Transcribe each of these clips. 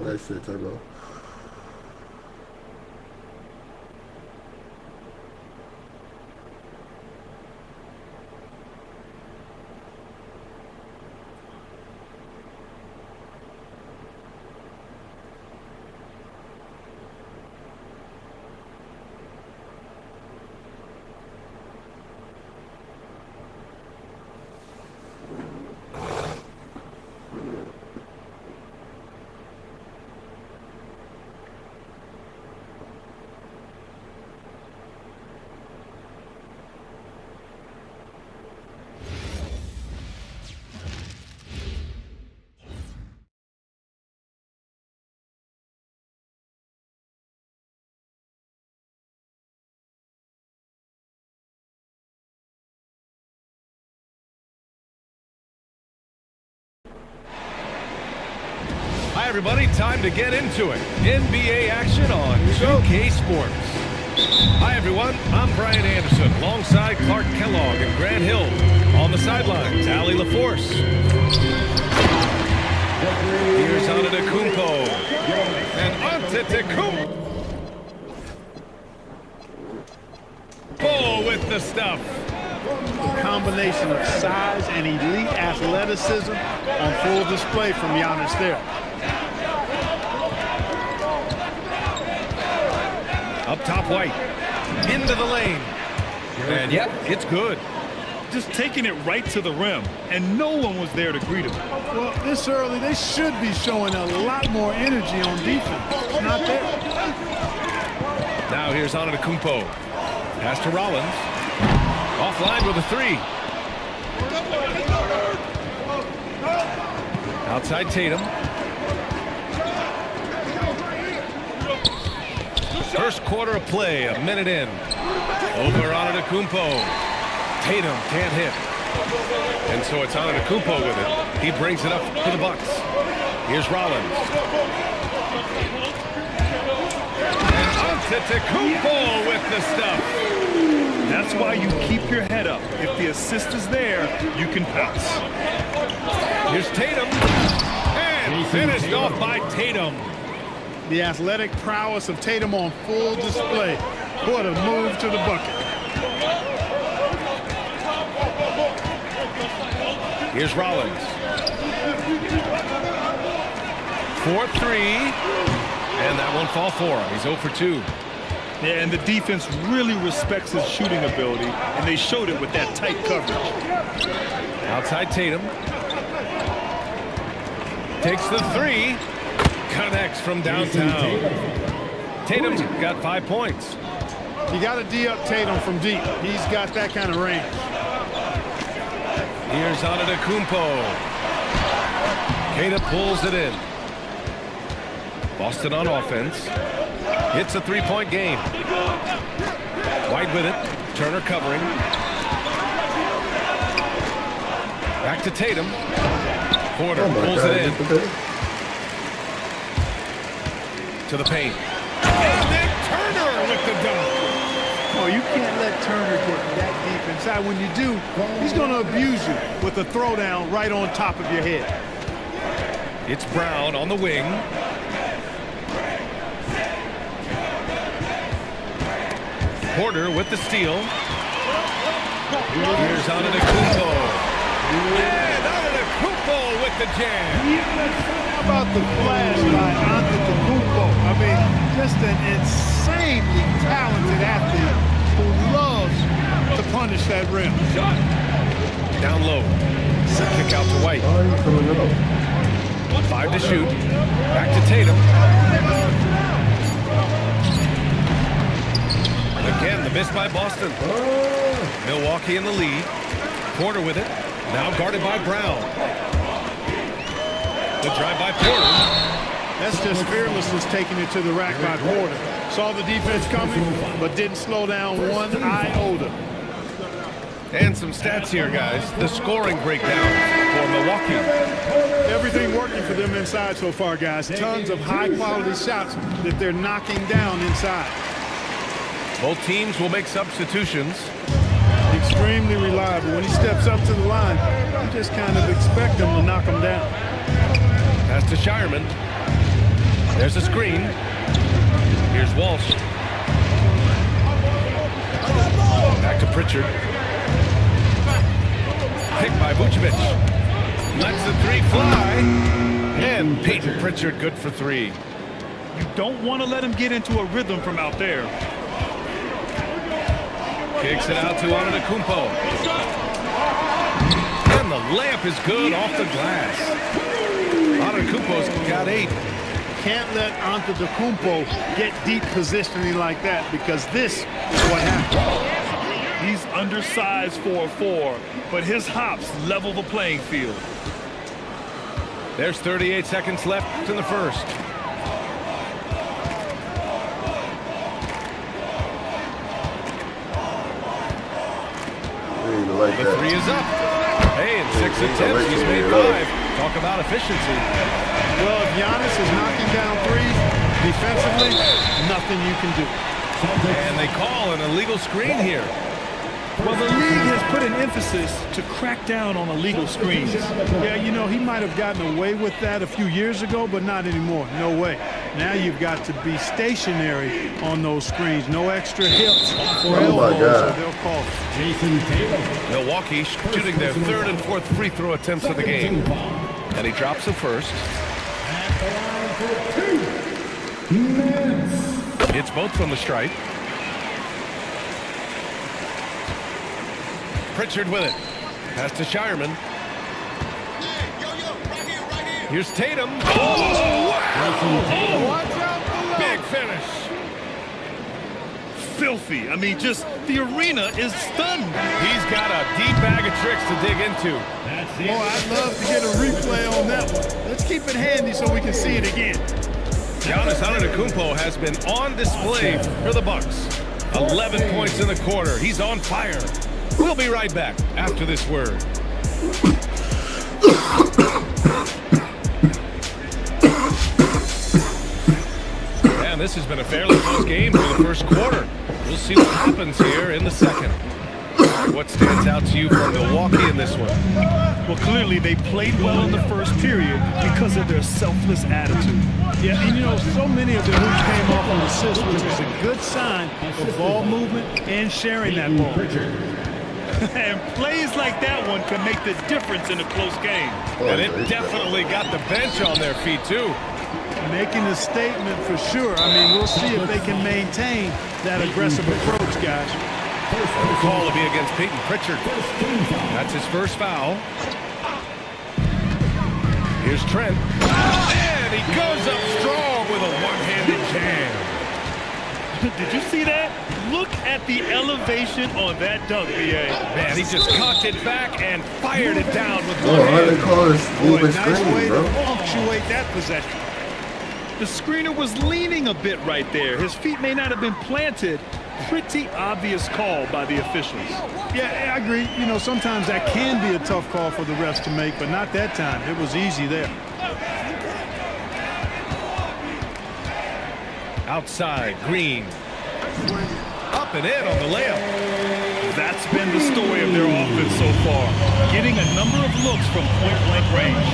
That shit, Turbo. Hi, everybody. Time to get into it. NBA action on 2K Sports. Hi, everyone. I'm Brian Anderson, alongside Clark Kellogg and Grant Hill. On the sidelines, Allie LaForce. Here's Antetokounmpo. And Antetokounmpo with the stuff. A combination of size and elite athleticism on full display from Giannis there. Up top, White. Into the lane. And yep, it's good. Just taking it right to the rim, and no one was there to greet him. Well, this early, they should be showing a lot more energy on defense. Not there. Now here's Antetokounmpo. Pass to Rollins. Offline with a three. Outside Tatum. First quarter of play, a minute in. Over Antetokounmpo. Tatum can't hit. And so it's Antetokounmpo with it. He brings it up to the Bucks. Here's Rollins. And Antetokounmpo with the stuff. That's why you keep your head up. If the assist is there, you can pounce. Here's Tatum. And finished off by Tatum. The athletic prowess of Tatum on full display. What a move to the bucket. Here's Rollins. 4-3. And that won't fall for him. He's 0 for 2. Yeah, and the defense really respects his shooting ability, and they showed it with that tight coverage. Outside Tatum. Takes the three. Connects from downtown. Tatum's got 5 points. You got to D-up Tatum from deep. He's got that kind of range. Here's Antetokounmpo. Queta pulls it in. Boston on offense. It's a three-point game. White with it. Turner covering. Back to Tatum. Porter pulls it in. To the paint. And then Turner with the dunk. Oh, you can't let Turner get that deep inside. When you do, he's going to abuse you with a throwdown right on top of your head. It's Brown on the wing. Porter with the steal. Here's Antetokounmpo. And Antetokounmpo with the jam. How about the flash by Antetokounmpo? I mean, just an insanely talented athlete who loves to punish that rim. Down low. Kick out to White. 5 to shoot. Back to Tatum. Again, the miss by Boston. Milwaukee in the lead. Porter with it. Now guarded by Brown. The drive by Porter. That's just fearlessness taking it to the rack by Porter. Saw the defense coming, but didn't slow down one iota. And some stats here, guys. The scoring breakdown for Milwaukee. Everything working for them inside so far, guys. Tons of high-quality shots that they're knocking down inside. Both teams will make substitutions. Extremely reliable. When he steps up to the line, you just kind of expect him to knock him down. Pass to Shireman. There's a screen. Here's Walsh. Back to Pritchard. Picked by Vucevic. Lets the three fly. And Peyton Pritchard good for three. You don't want to let him get into a rhythm from out there. Kicks it out to Antetokounmpo. And the layup is good off the glass. Antetokounmpo's got 8. Can't let Antetokounmpo get deep positioning like that, because this is what happens. He's undersized for a 4, but his hops level the playing field. There's 38 seconds left in the first. The three is up. Hey, in 6 attempts, he's made 5. Talk about efficiency. Well, if Giannis is knocking down threes, defensively, nothing you can do. And they call an illegal screen here. Well, the league has put an emphasis to crack down on illegal screens. Yeah, you know, he might have gotten away with that a few years ago, but not anymore. No way. Now you've got to be stationary on those screens. No extra hips or elbows, or they'll call it. Milwaukee shooting their 3rd and 4th free throw attempts of the game. And he drops the first. It's both from the stripe. Pritchard with it. Pass to Shireman. Here's Tatum. Oh, wow. Big finish. Filthy. I mean, just the arena is stunned. He's got a deep bag of tricks to dig into. Boy, I'd love to get a replay on that one. Let's keep it handy so we can see it again. Giannis Antetokounmpo has been on display for the Bucks. 11 points in the quarter. He's on fire. We'll be right back after this word. And this has been a fairly close game for the first quarter. We'll see what happens here in the second. What stands out to you from Milwaukee in this one? Well, clearly they played well in the first period because of their selfless attitude. Yeah, and you know, so many of the hoops came off an assist, which is a good sign of ball movement and sharing that ball. And plays like that one can make the difference in a close game. And it definitely got the bench on their feet, too. Making a statement for sure. I mean, we'll see if they can maintain that aggressive approach, guys. The call will be against Peyton Pritchard. That's his first foul. Here's Trent. And he goes up strong with a one-handed jam. Did you see that? Look at the elevation on that dunk, B.A. Man, he just cocked it back and fired it down with one How hand. they call this moving Nice screen, way bro? to punctuate that possession. The screener was leaning a bit right there. His feet may not have been planted. Pretty obvious call by the officials. Yeah, I agree. You know, sometimes that can be a tough call for the refs to make, but not that time. It was easy there. Outside, Green. Up and in on the layup. That's been the story of their offense so far. Getting a number of looks from point-blank range.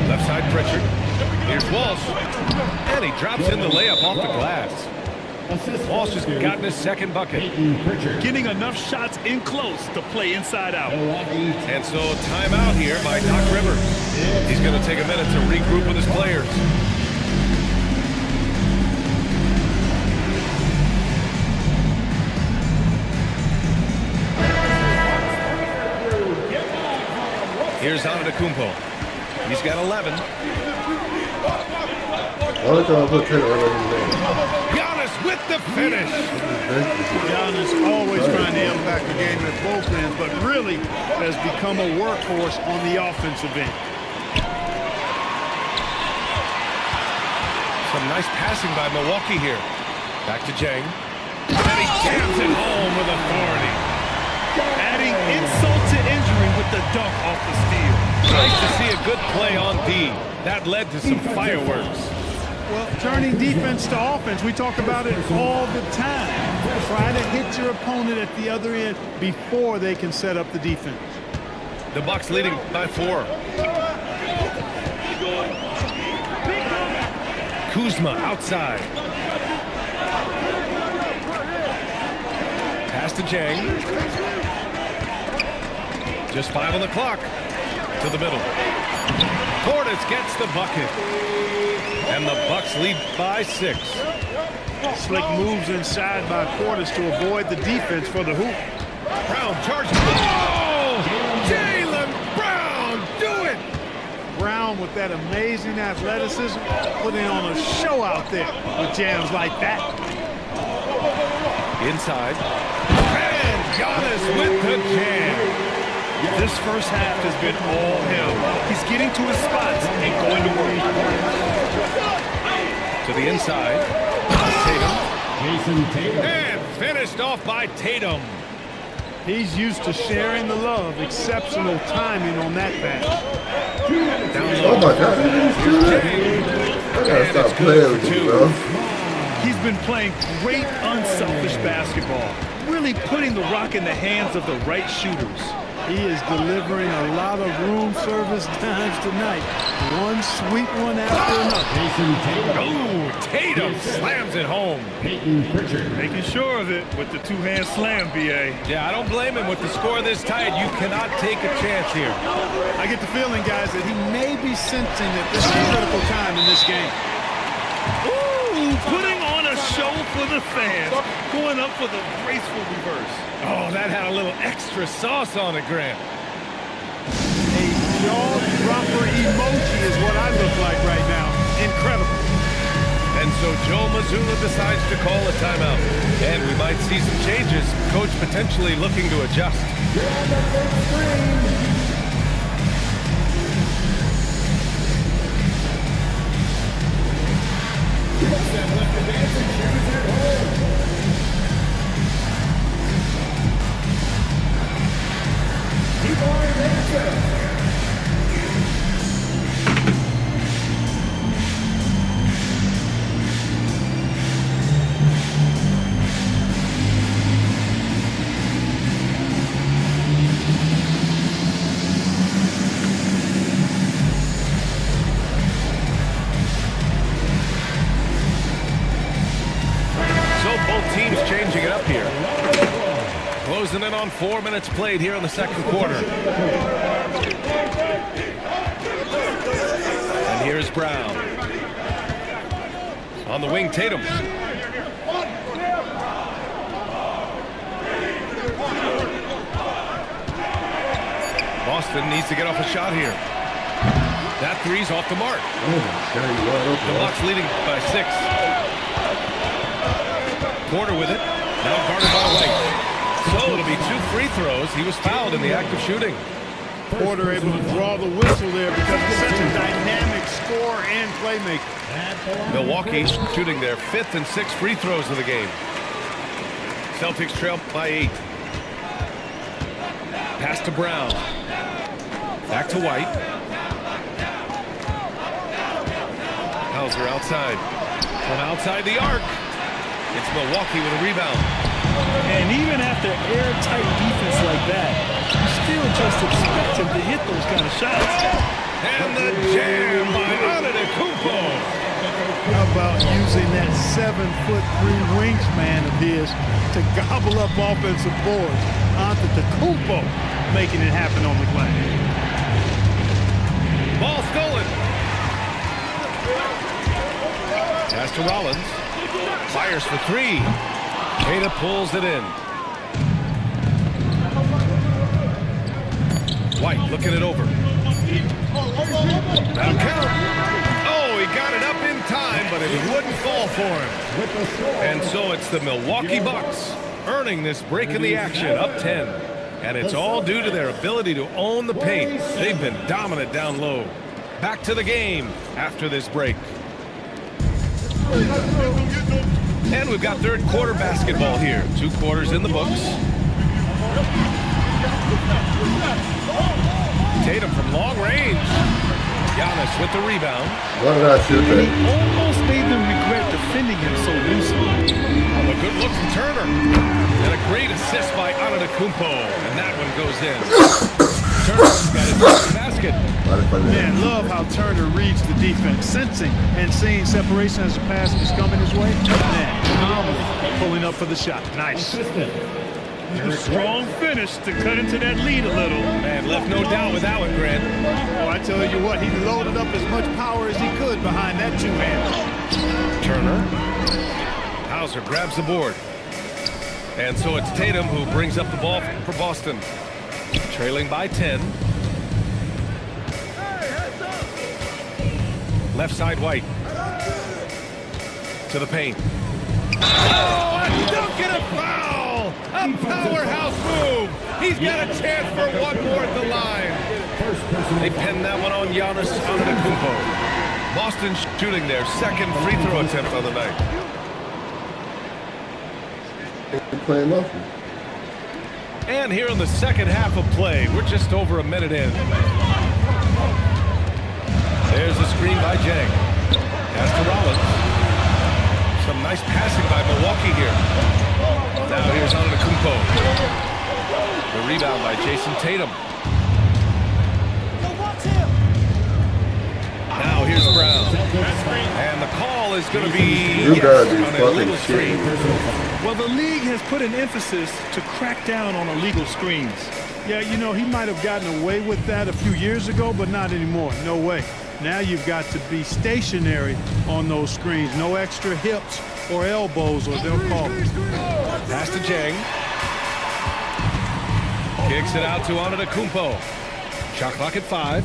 Left side, Pritchard. Here's Walsh. And he drops in the layup off the glass. Walsh has gotten his second bucket. Getting enough shots in close to play inside out. And so timeout here by Doc Rivers. He's going to take a minute to regroup with his players. Here's Antetokounmpo. He's got 11. Giannis with the finish. Giannis always trying to impact the game at both ends, but really has become a workhorse on the offensive end. Some nice passing by Milwaukee here. Back to Jang. And he jams it home with authority. Adding insult to injury with the dunk off the steal. Nice to see a good play on D. That led to some fireworks. Well, turning defense to offense, we talk about it all the time. Try to hit your opponent at the other end before they can set up the defense. The Bucks leading by 4. Kuzma outside. Pass to Jang. Just 5 on the clock. To the middle. Portis gets the bucket. And the Bucks lead by 6. Slick moves inside by Portis to avoid the defense for the hoop. Brown charges. Oh! Jaylen Brown, do it! Brown with that amazing athleticism, putting on a show out there with jams like that. Inside. And Giannis with the jam. This first half has been all him. He's getting to his spots and going to work. To the inside. Tatum. And finished off by Tatum. He's used to sharing the love. Exceptional timing on that pass. Oh my God. I gotta stop playing with you, bro. He's been playing great unselfish basketball, really putting the rock in the hands of the right shooters. He is delivering a lot of room service times tonight. One sweet one after another. Oh, Tatum slams it home. Making sure of it with the two-hand slam, B.A. Yeah, I don't blame him. With the score this tight, you cannot take a chance here. I get the feeling, guys, that he may be sensing that this is a critical time in this game. Ooh, putting on a show for the fans. Going up for the graceful reverse. Oh, that had a little extra sauce on it, Grant. A jaw-dropper emoji is what I look like right now. Incredible. And so Joe Mazzulla decides to call a timeout. And we might see some changes. Coach potentially looking to adjust. Teams changing it up here. Closing in on 4 minutes played here in the second quarter. And here's Brown. On the wing, Tatum. Boston needs to get off a shot here. That three's off the mark. The Bucks leading by 6. Porter with it. Now guarded by White. So it'll be 2 free throws. He was fouled in the act of shooting. Porter able to draw the whistle there because he's such a dynamic scorer and playmaker. Milwaukee shooting their 5th and 6th free throws of the game. Celtics trail by 8. Pass to Brown. Back to White. Hauser outside. From outside the arc. It's Milwaukee with a rebound. And even after airtight defense like that, you still just expect him to hit those kind of shots. And the jam by Antetokounmpo. How about using that 7'3" wingspan of his to gobble up offensive boards? Antetokounmpo making it happen on the glass. Ball stolen. Pass to Rollins. Fires for 3. Ada pulls it in. White looking it over. That'll count. Oh, he got it up in time, but it wouldn't fall for him. And so it's the Milwaukee Bucks earning this break in the action, up 10. And it's all due to their ability to own the paint. They've been dominant down low. Back to the game after this break. And we've got third quarter basketball here. 2 quarters in the books. Tatum from long range. Giannis with the rebound. What did I shoot He that? almost made them regret defending him so loosely. A good look from Turner. And a great assist by Antetokounmpo. And that one goes in. Turner's got his basket. basket. Man, love how Turner reads the defense, sensing and seeing separation as the pass is coming his way. Man, pulling up for the shot. Nice. A strong finish to cut into that lead a little. Man, left no doubt with that one, Grant. Oh, I tell you what, he loaded up as much power as he could behind that two-hander. Turner. Hauser grabs the board. And so it's Tatum who brings up the ball for Boston. Trailing by 10. Left side White. To the paint. Oh, a dunk and a foul! A powerhouse move! He's got a chance for one more at the line. They pinned that one on Giannis Antetokounmpo. Boston shooting their second free throw attempt on the night. Playing lucky. And here in the second half of play, we're just over a minute in. There's a screen by Jang. Pass to Rollins. Some nice passing by Milwaukee here. Now here's Antetokounmpo. The rebound by Jason Tatum. Now here's Brown. And the call is going to be You gotta be on a fucking legal screen. shitting. Well, the league has put an emphasis to crack down on illegal screens. Yeah, you know, he might have gotten away with that a few years ago, but not anymore. No way. Now you've got to be stationary on those screens. No extra hips or elbows, or they'll call it. Pass to Jang. Kicks it out to Antetokounmpo. Shot clock at 5.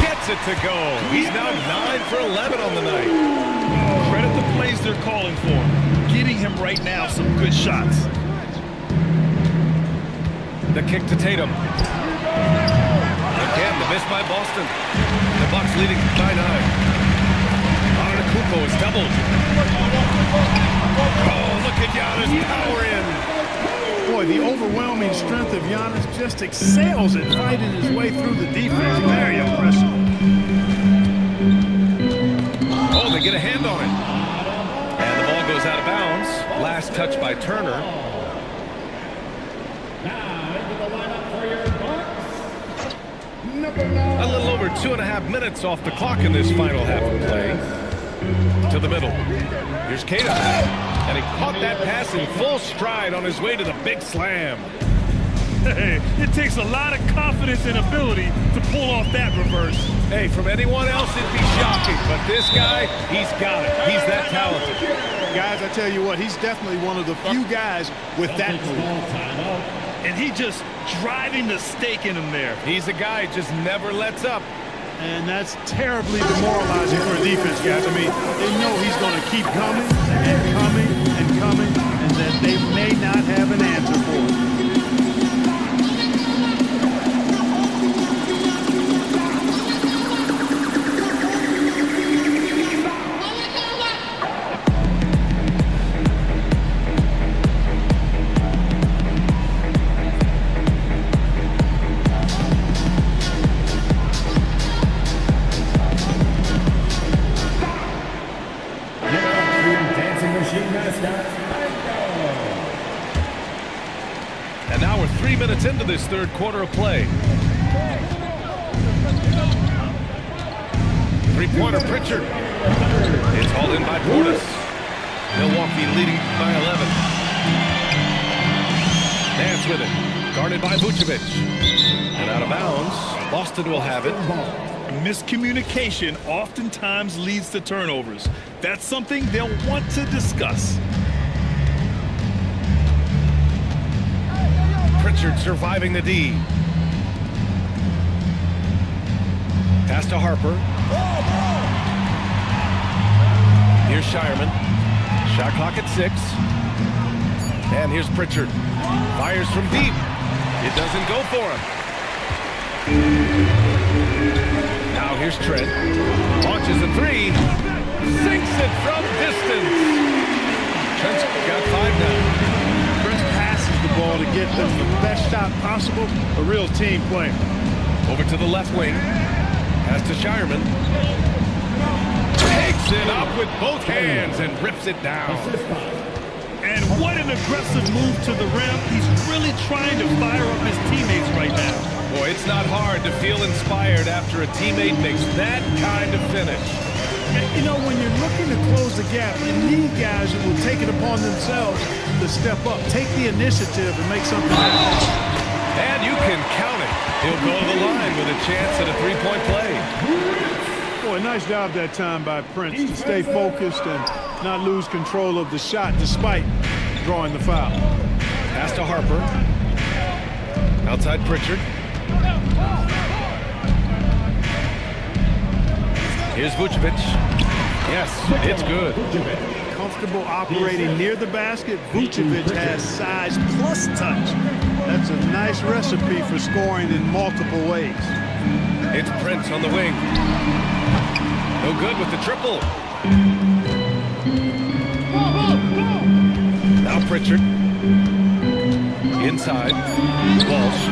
Gets it to go. He's now 9 for 11 on the night. Credit the plays they're calling for. Getting him right now some good shots. The kick to Tatum. Again, the miss by Boston. The Bucks leading by 9. Antetokounmpo is doubled. Oh, look at Giannis power in. Boy, the overwhelming strength of Giannis just excels at fighting his way through the defense. Very impressive. Oh, they get a hand on it. And the ball goes out of bounds. Last touch by Turner. A little over 2.5 minutes off the clock in this final half of play. To the middle. Here's Tatum. And he caught that pass in full stride on his way to the big slam. Hey, it takes a lot of confidence and ability to pull off that reverse. Hey, from anyone else it'd be shocking, but this guy, he's got it. He's that talented. Guys, I tell you what, he's definitely one of the few guys with that move. And he just driving the stake in him there. He's a guy who just never lets up. And that's terribly demoralizing for a defense, guys. I mean, they know he's going to keep coming and coming and coming, and that they may not have an answer for it. And now we're 3 minutes into this third quarter of play. Three-pointer Pritchard. It's hauled in by Portis. Milwaukee leading by 11. Dance with it. Guarded by Vucevic. And out of bounds. Boston will have it. Miscommunication oftentimes leads to turnovers. That's something they'll want to discuss. Pritchard surviving the D. Pass to Harper. Here's Shireman. Shot clock at 6. And here's Pritchard. Fires from deep. It doesn't go for him. Now here's Trent. Launches a 3. Sinks it from distance. Trent's got 5 now. The ball to get them the best shot possible. A real team player. Over to the left wing. Pass to Shireman. Takes it up with both hands and rips it down. And what an aggressive move to the rim. He's really trying to fire up his teammates right now. Boy, it's not hard to feel inspired after a teammate makes that kind of finish. You know, when you're looking to close the gap, you need guys who will take it upon themselves to step up, take the initiative, and make something happen. And you can count it. He'll go to the line with a chance at a three-point play. Boy, nice job that time by Prince to stay focused and not lose control of the shot despite drawing the foul. Pass to Harper. Outside Pritchard. Here's Vucevic. Yes, it's good. Comfortable operating near the basket. Vucevic has size plus touch. That's a nice recipe for scoring in multiple ways. It's Prince on the wing. No good with the triple. Now Pritchard. Inside. Walsh.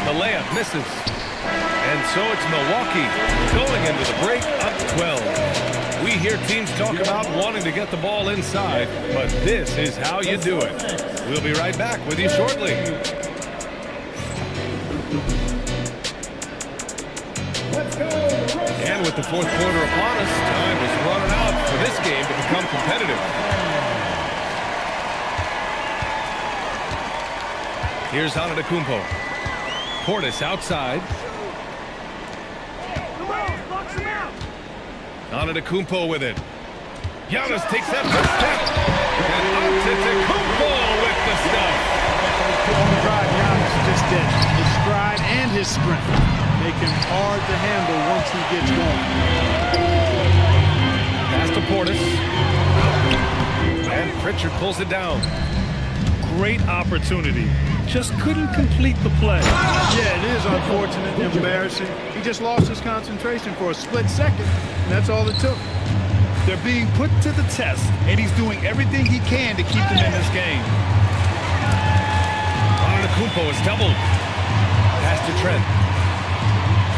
The layup misses. And so it's Milwaukee going into the break up 12. We hear teams talk about wanting to get the ball inside, but this is how you do it. We'll be right back with you shortly. And with the fourth quarter upon us, time is running out for this game to become competitive. Here's Antetokounmpo. Portis outside. Antetokounmpo with it. Giannis takes that first step. And Antetokounmpo with the stuff. On the drive, Giannis just did his stride and his strength make him hard to handle once he gets going. Pass to Portis. And Pritchard pulls it down. Great opportunity. Just couldn't complete the play. Yeah, it is unfortunate and embarrassing. He just lost his concentration for a split second, and that's all it took. They're being put to the test, and he's doing everything he can to keep them in this game. Antetokounmpo is doubled. Pass to Trent.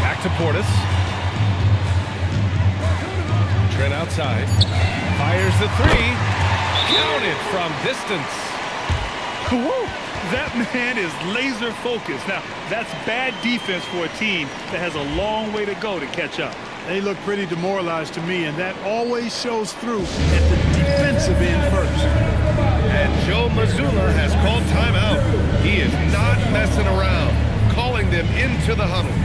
Back to Portis. Trent outside. Fires the three. Counted from distance. Whoa. That man is laser focused. Now, that's bad defense for a team that has a long way to go to catch up. They look pretty demoralized to me, and that always shows through at the defensive end first. And Joe Mazzulla has called timeout. He is not messing around, calling them into the huddle.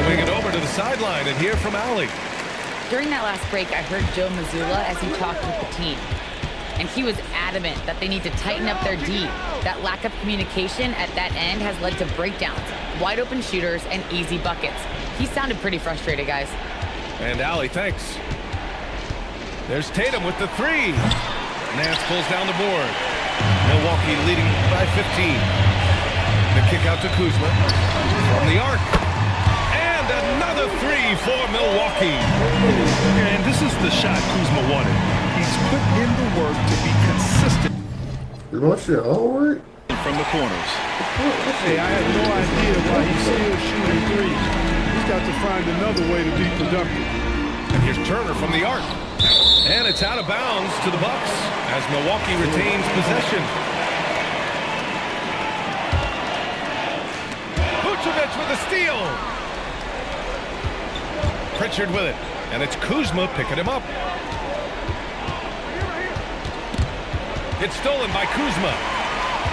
Swing it over to the sideline and hear from Allie. During that last break, I heard Joe Mazzulla as he talked with the team. And he was adamant that they need to tighten up their D. That lack of communication at that end has led to breakdowns, wide open shooters, and easy buckets. He sounded pretty frustrated, guys. And Allie, thanks. There's Tatum with the three. Nance pulls down the board. Milwaukee leading by 15. The kick out to Kuzma from the arc. Another three for Milwaukee. And this is the shot Kuzma wanted. He's put in the work to be consistent. Is my shit all right? From the corners. Hey, I have no idea why he's still shooting threes. He's got to find another way to be productive. And here's Turner from the arc. And it's out of bounds to the Bucks as Milwaukee retains possession. Vucevic with a steal. Pritchard with it, and it's Kuzma picking him up. It's stolen by Kuzma.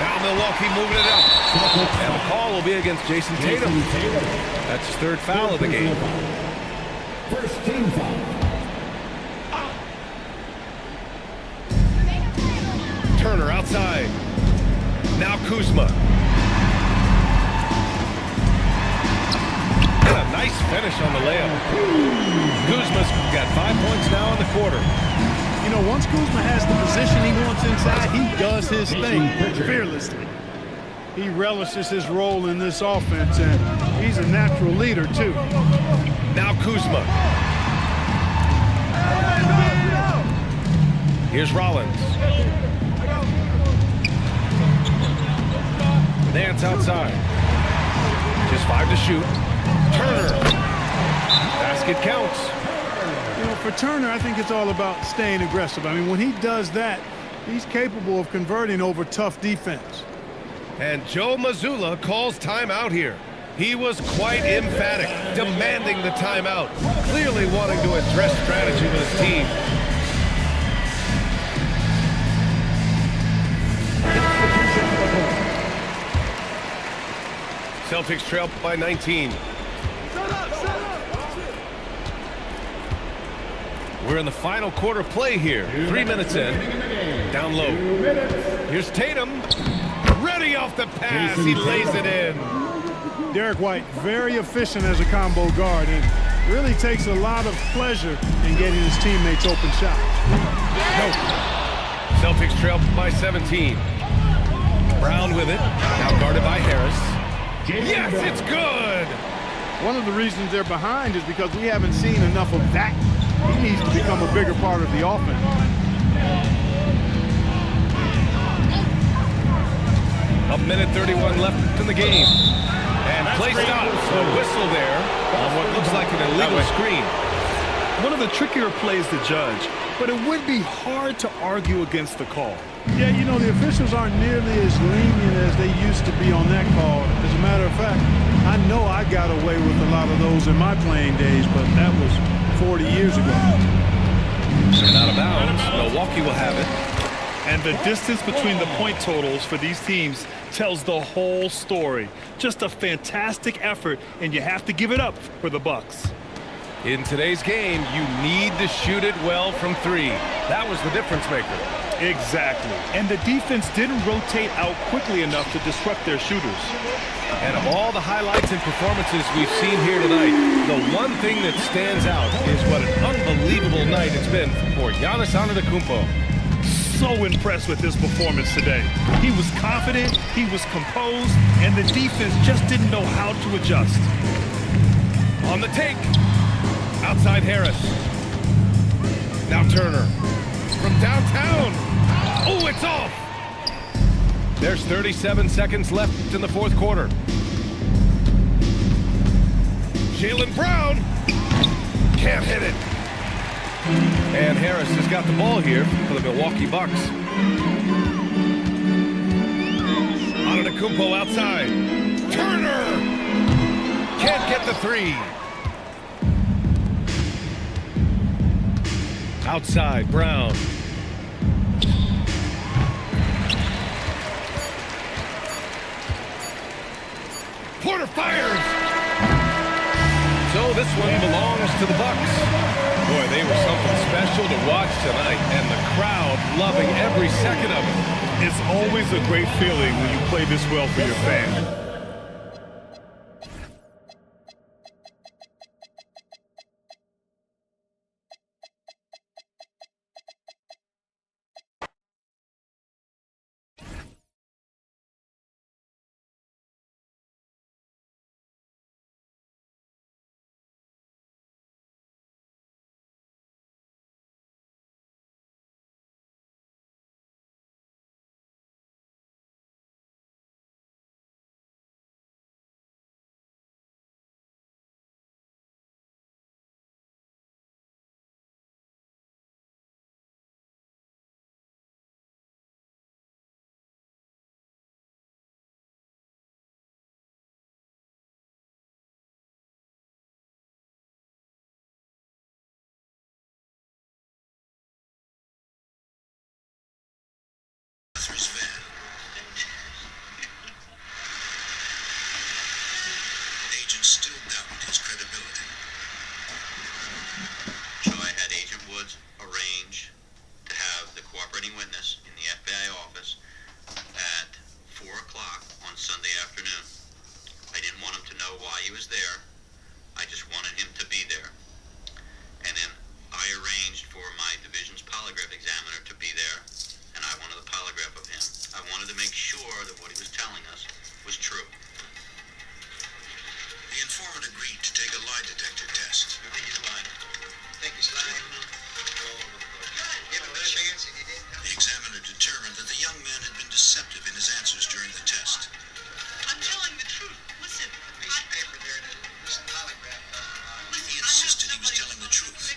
Now Milwaukee moving it up. And the call will be against Jason Tatum. That's his third foul of the game. First team foul. Turner outside. Now Kuzma. Nice finish on the layup. Kuzma's got 5 points now in the quarter. You know, once Kuzma has the position he wants inside, he does his thing fearlessly. He relishes his role in this offense, and he's a natural leader, too. Now Kuzma. Here's Rollins. Nance outside. Just 5 to shoot. Turner. Basket counts. for Turner, I think it's all about staying aggressive. I mean, when he does that, he's capable of converting over tough defense. And Joe Mazzulla calls timeout here. He was quite emphatic, demanding the timeout, clearly wanting to address strategy with his team. Celtics trail by 19. We're in the final quarter play here. 3 minutes in. Down low. Here's Tatum. Ready off the pass. He lays it in. Derek White, very efficient as a combo guard, and really takes a lot of pleasure in getting his teammates open shots. No. Celtics trail by 17. Brown with it. Now guarded by Harris. Yes, it's good. One of the reasons they're behind is because we haven't seen enough of that. He needs to become a bigger part of the offense. A minute 31 left in the game. And play stops. A whistle there on what looks like an illegal screen. One of the trickier plays to judge, but it would be hard to argue against the call. Yeah, you know, the officials aren't nearly as lenient as they used to be on that call. As a matter of fact, I know I got away with a lot of those in my playing days, but that was 40 years ago. And out of bounds, Milwaukee will have it. And the distance between the point totals for these teams tells the whole story. Just a fantastic effort, and you have to give it up for the Bucks. In today's game, you need to shoot it well from three. That was the difference maker. Exactly. And the defense didn't rotate out quickly enough to disrupt their shooters. And of all the highlights and performances we've seen here tonight, the one thing that stands out is what an unbelievable night it's been for Giannis Antetokounmpo. So impressed with his performance today. He was confident, he was composed, and the defense just didn't know how to adjust. On the take. Outside Harris. Now Turner. From downtown. Oh, it's off. There's 37 seconds left in the fourth quarter. Jaylen Brown can't hit it. And Harris has got the ball here for the Milwaukee Bucks. Antetokounmpo outside. Turner can't get the three. Outside, Brown. Porter fires! So this one belongs to the Bucks. Boy, they were something special to watch tonight, and the crowd loving every second of it. It's always a great feeling when you play this well for your fans. Agents still doubted his credibility. So I had Agent Woods arrange to have the cooperating witness in the FBI office at 4 o'clock on Sunday afternoon. I didn't want him to know why he was there. I just wanted him to be there. And then I arranged for my division's polygraph examiner to be there, and I wanted a polygraph of him. I wanted to make sure that what he was telling us was true. The informant agreed to take a lie detector test. You think he's lying? Think he's lying? Give him a chance and he didn't. The examiner determined that the young man had been deceptive in his answers during the test. I'm telling the truth. Listen, Piece of paper there, this polygraph. He insisted he was telling the truth.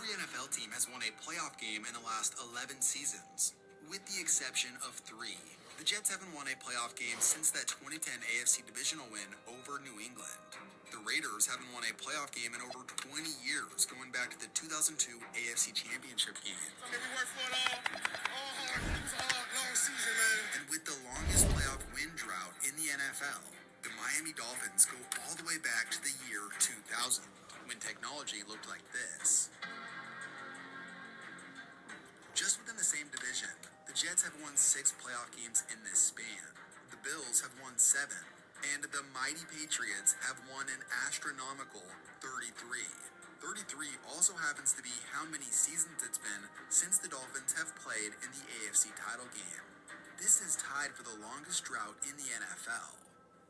Every NFL team has won a playoff game in the last 11 seasons, with the exception of 3. The Jets haven't won a playoff game since that 2010 AFC divisional win over New England. The Raiders haven't won a playoff game in over 20 years, going back to the 2002 AFC Championship game. We worked for it all hard. It was a hard, long season, man. And with the longest playoff win drought in the NFL, the Miami Dolphins go all the way back to the year 2000, when technology looked like this. Just within the same division, the Jets have won 6 playoff games in this span. The Bills have won 7. And the mighty Patriots have won an astronomical 33. 33 also happens to be how many seasons it's been since the Dolphins have played in the AFC title game. This is tied for the longest drought in the NFL.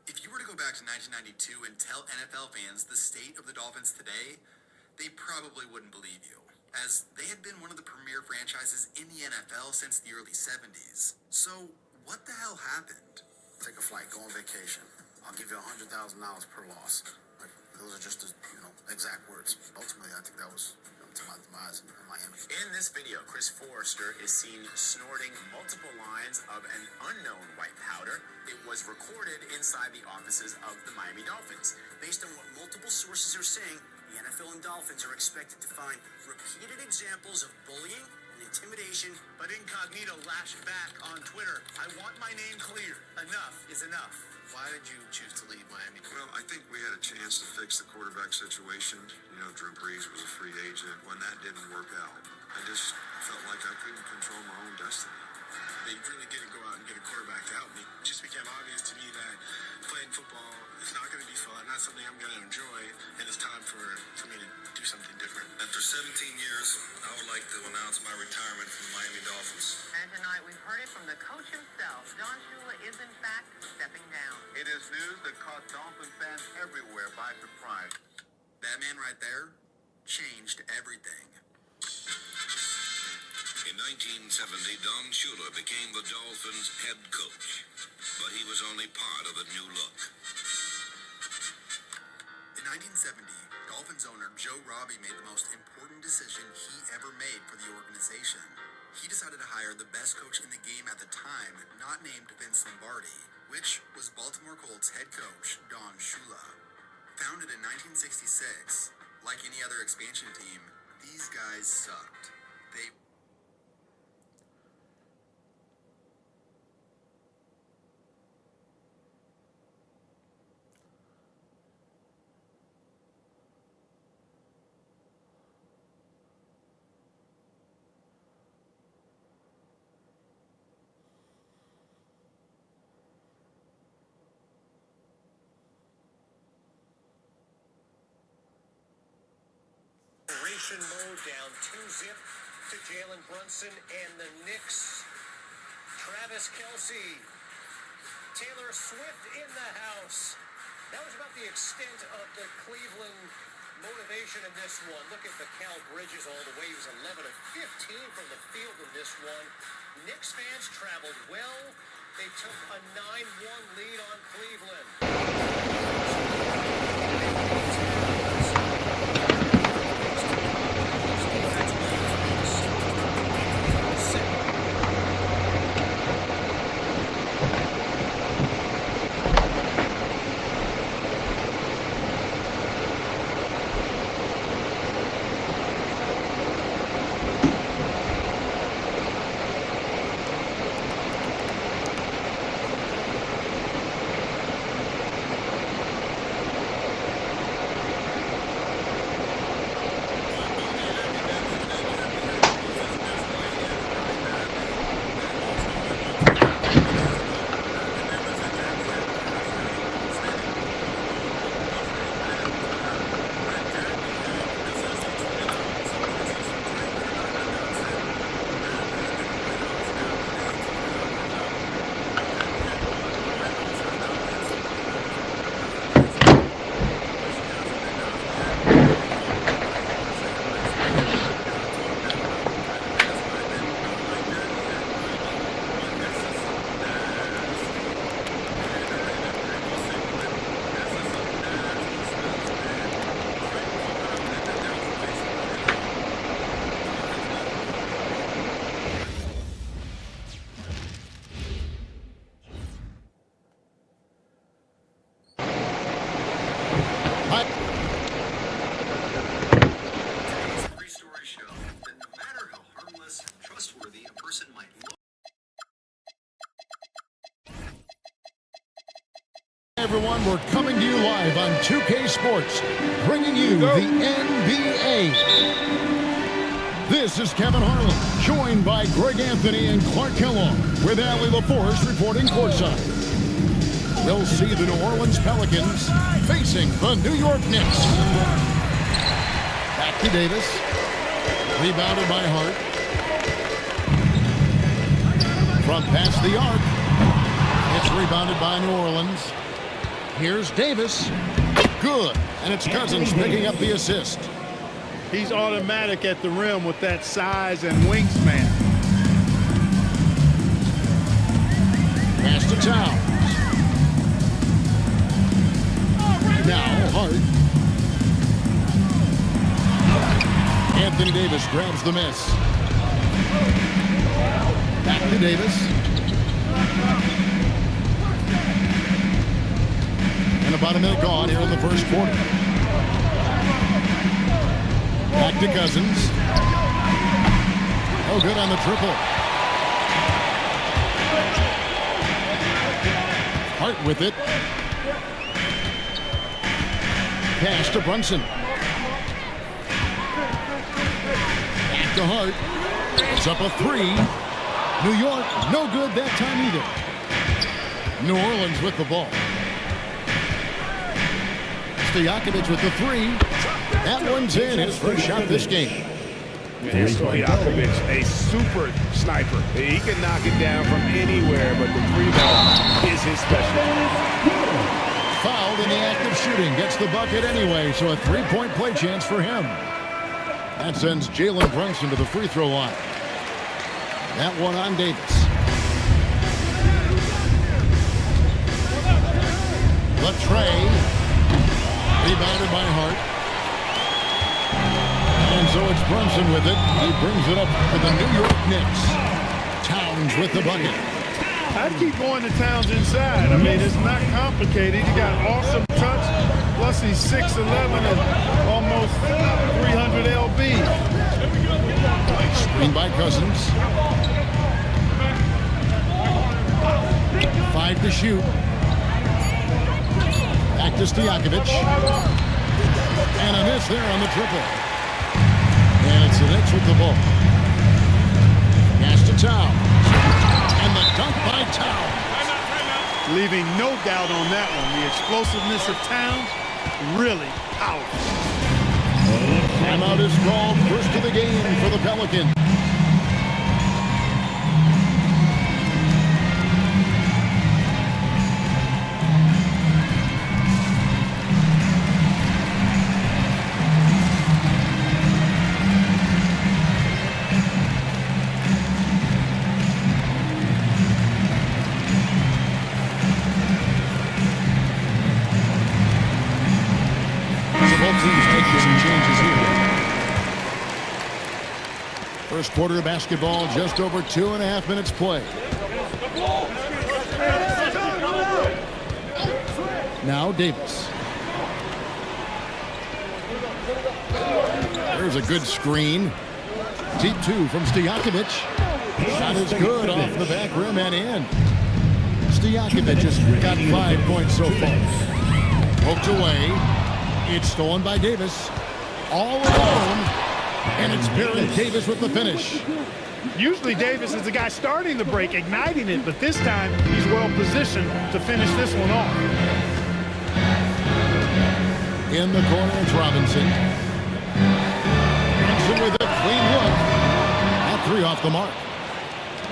If you were to go back to 1992 and tell NFL fans the state of the Dolphins today, they probably wouldn't believe you, as they had been one of the premier franchises in the NFL since the early 70s. So, what the hell happened? Take a flight, go on vacation. I'll give you $100,000 per loss. Like, those are just the exact words. Ultimately, I think that was to my demise in Miami. In this video, Chris Forrester is seen snorting multiple lines of an unknown white powder. It was recorded inside the offices of the Miami Dolphins. Based on what multiple sources are saying, the NFL and Dolphins are expected to find repeated examples of bullying and intimidation, but Incognito lashed back on Twitter. I want my name cleared. Enough is enough. Why did you choose to leave Miami? Well, I think we had a chance to fix the quarterback situation. You know, Drew Brees was a free agent. When that didn't work out, I just felt like I couldn't control my own destiny. They really didn't go out and get a quarterback to help me. It just became obvious to me that playing football is not going to be fun, not something I'm going to enjoy, and it's time for me to do something different. After 17 years, I would like to announce my retirement from the Miami Dolphins. And tonight we've heard it from the coach himself. Don Shula is in fact stepping down. It is news that caught Dolphin fans everywhere by surprise. That man right there changed everything. In 1970, Don Shula became the Dolphins' head coach, but he was only part of a new look. In 1970, Dolphins owner Joe Robbie made the most important decision he ever made for the organization. He decided to hire the best coach in the game at the time, not named Vince Lombardi, which was Baltimore Colts head coach Don Shula. Founded in 1966, like any other expansion team, these guys sucked. They mode down 2-zip to Jalen Brunson and the Knicks. Travis Kelce, Taylor Swift in the house. That was about the extent of the Cleveland motivation in this one. Look at Mikal Bridges all the way. He was 11 of 15 from the field in this one. Knicks fans traveled well. They took a 9-1 lead on Cleveland. everyone. We're coming to you live on 2K Sports, bringing you the NBA. This is Kevin Harlan, joined by Greg Anthony and Clark Kellogg, with Allie LaForce reporting courtside. We'll see the New Orleans Pelicans facing the New York Knicks. Back to Davis. Rebounded by Hart. From past the arc. It's rebounded by New Orleans. Here's Davis. Good. And it's Cousins picking up the assist. He's automatic at the rim with that size and wingspan. Pass to Towns. Now Hart. Anthony Davis grabs the miss. Back to Davis. And about a minute gone here in the first quarter. Back to Cousins. Oh, good on the triple. Hart with it. Pass to Brunson. Back to Hart. It's up a three. New York, no good that time either. New Orleans with the ball. Stojakovic with the three. That one's in, his first shot this game. Stojakovic, a super sniper. He can knock it down from anywhere, but the three ball is his specialty. Fouled in the act of shooting. Gets the bucket anyway, so a three-point play chance for him. That sends Jalen Brunson to the free throw line. That one on Davis. Latrey. Rebounded by Hart. And so it's Brunson with it. He brings it up to the New York Knicks. Towns with the bucket. I'd keep going to Towns inside. I mean, it's not complicated. He got awesome touch. Plus, he's 6'11" and almost 300 lb. Screen by Cousins. 5 to shoot. Back to Stojakovic. And a miss there on the triple. And it's the Knicks with the ball. Pass to Towns. And the dunk by Towns. Leaving no doubt on that one. The explosiveness of Towns, really powerful. Timeout is called. First of the game for the Pelicans. First quarter of basketball, just over 2.5 minutes play. Now Davis. There's a good screen. Deep two from Stojakovic. Shot is good off the back rim and in. Stojakovic has got 5 points so far. Poked away. It's stolen by Davis. All alone. And it's Baron Davis with the finish. Usually Davis is the guy starting the break, igniting it, but this time he's well positioned to finish this one off. In the corner, it's Robinson. Robinson with a clean look. That three off the mark.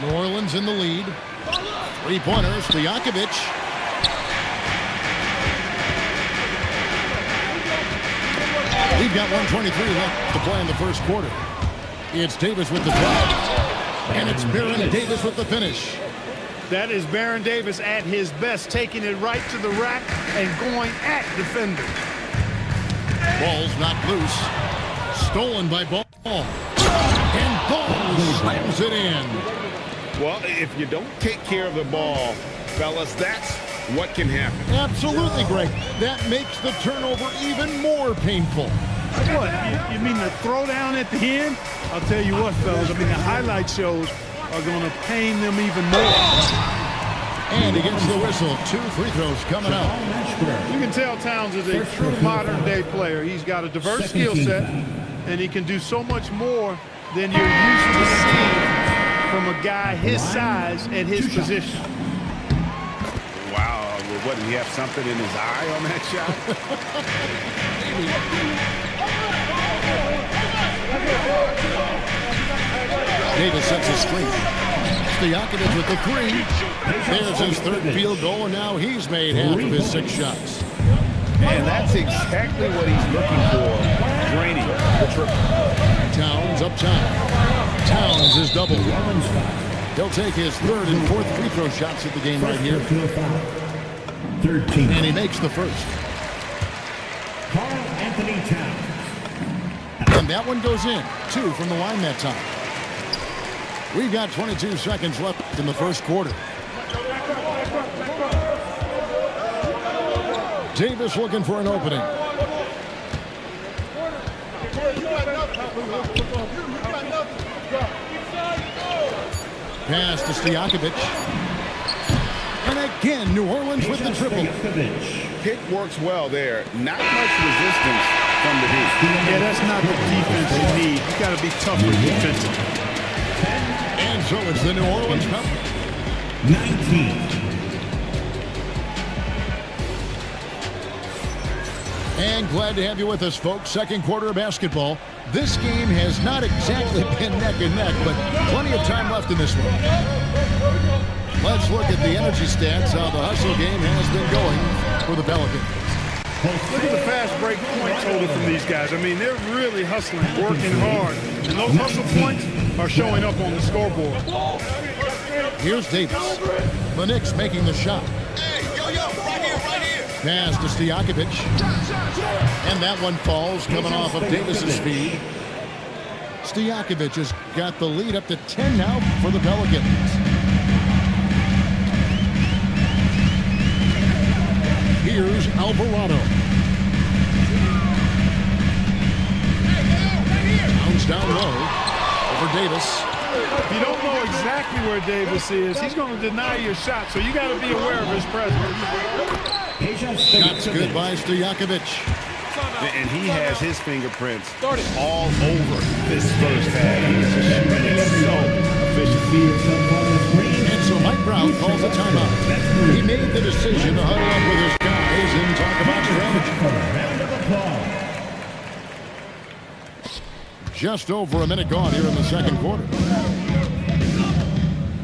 New Orleans in the lead. Three-pointer, Stojakovic. We've got 1:23 left to play in the first quarter. It's Davis with the drive. And it's Baron Davis with the finish. That is Baron Davis at his best, taking it right to the rack and going at defenders. Ball's not loose. Stolen by Ball. And Ball slams it in. Well, if you don't take care of the ball, fellas, that's what can happen. Absolutely, Greg. That makes the turnover even more painful. What? You mean the throwdown at the end? I'll tell you what, fellas. I mean, the highlight shows are going to pain them even more. And he gets the whistle. 2 free throws coming up. You can tell Towns is a true modern-day player. He's got a diverse skill set, and he can do so much more than you're used to seeing from a guy his size at his position. Wow, what, did he have something in his eye on that shot? Davis sets a screen. Stojakovic with the 3. There's his 3rd field goal, and now he's made half of his 6 shots. And that's exactly what he's looking for, draining the triple. Towns up top. Towns is doubled. He'll take his 3rd and 4th free throw shots at the game right here. 13. And he makes the 1st. Karl Anthony Towns. And that one goes in. 2 from the line that time. We've got 22 seconds left in the first quarter. Davis looking for an opening. Pass to Stojakovic. And again, New Orleans with the triple. Pick works well there. Not much resistance from the D. Yeah, that's not the defense you need. You got to be tougher defensively. And so it's the New Orleans Cup. 19. And glad to have you with us, folks. Second quarter of basketball. This game has not exactly been neck and neck, but plenty of time left in this one. Let's look at the energy stats, how the hustle game has been going for the Pelicans. Look at the fast break point total from these guys. I mean, they're really hustling, working hard. And those hustle points are showing up on the scoreboard. Here's Davis. The Knicks making the shot. Pass to Stojakovic. And that one falls, coming off of Davis's feed. Stojakovic has got the lead up to 10 now for the Pelicans. Here's Alvarado. Bounce down low over Davis. If you don't know exactly where Davis is, he's going to deny your shot, so you got to be aware of his presence. Shots good by Stojakovic. And he has his fingerprints all over this first half. He's just shooting it so efficiently. And so Mike Brown calls a timeout. He made the decision to huddle up with his guys and talk about strategy. Just over a minute gone here in the second quarter.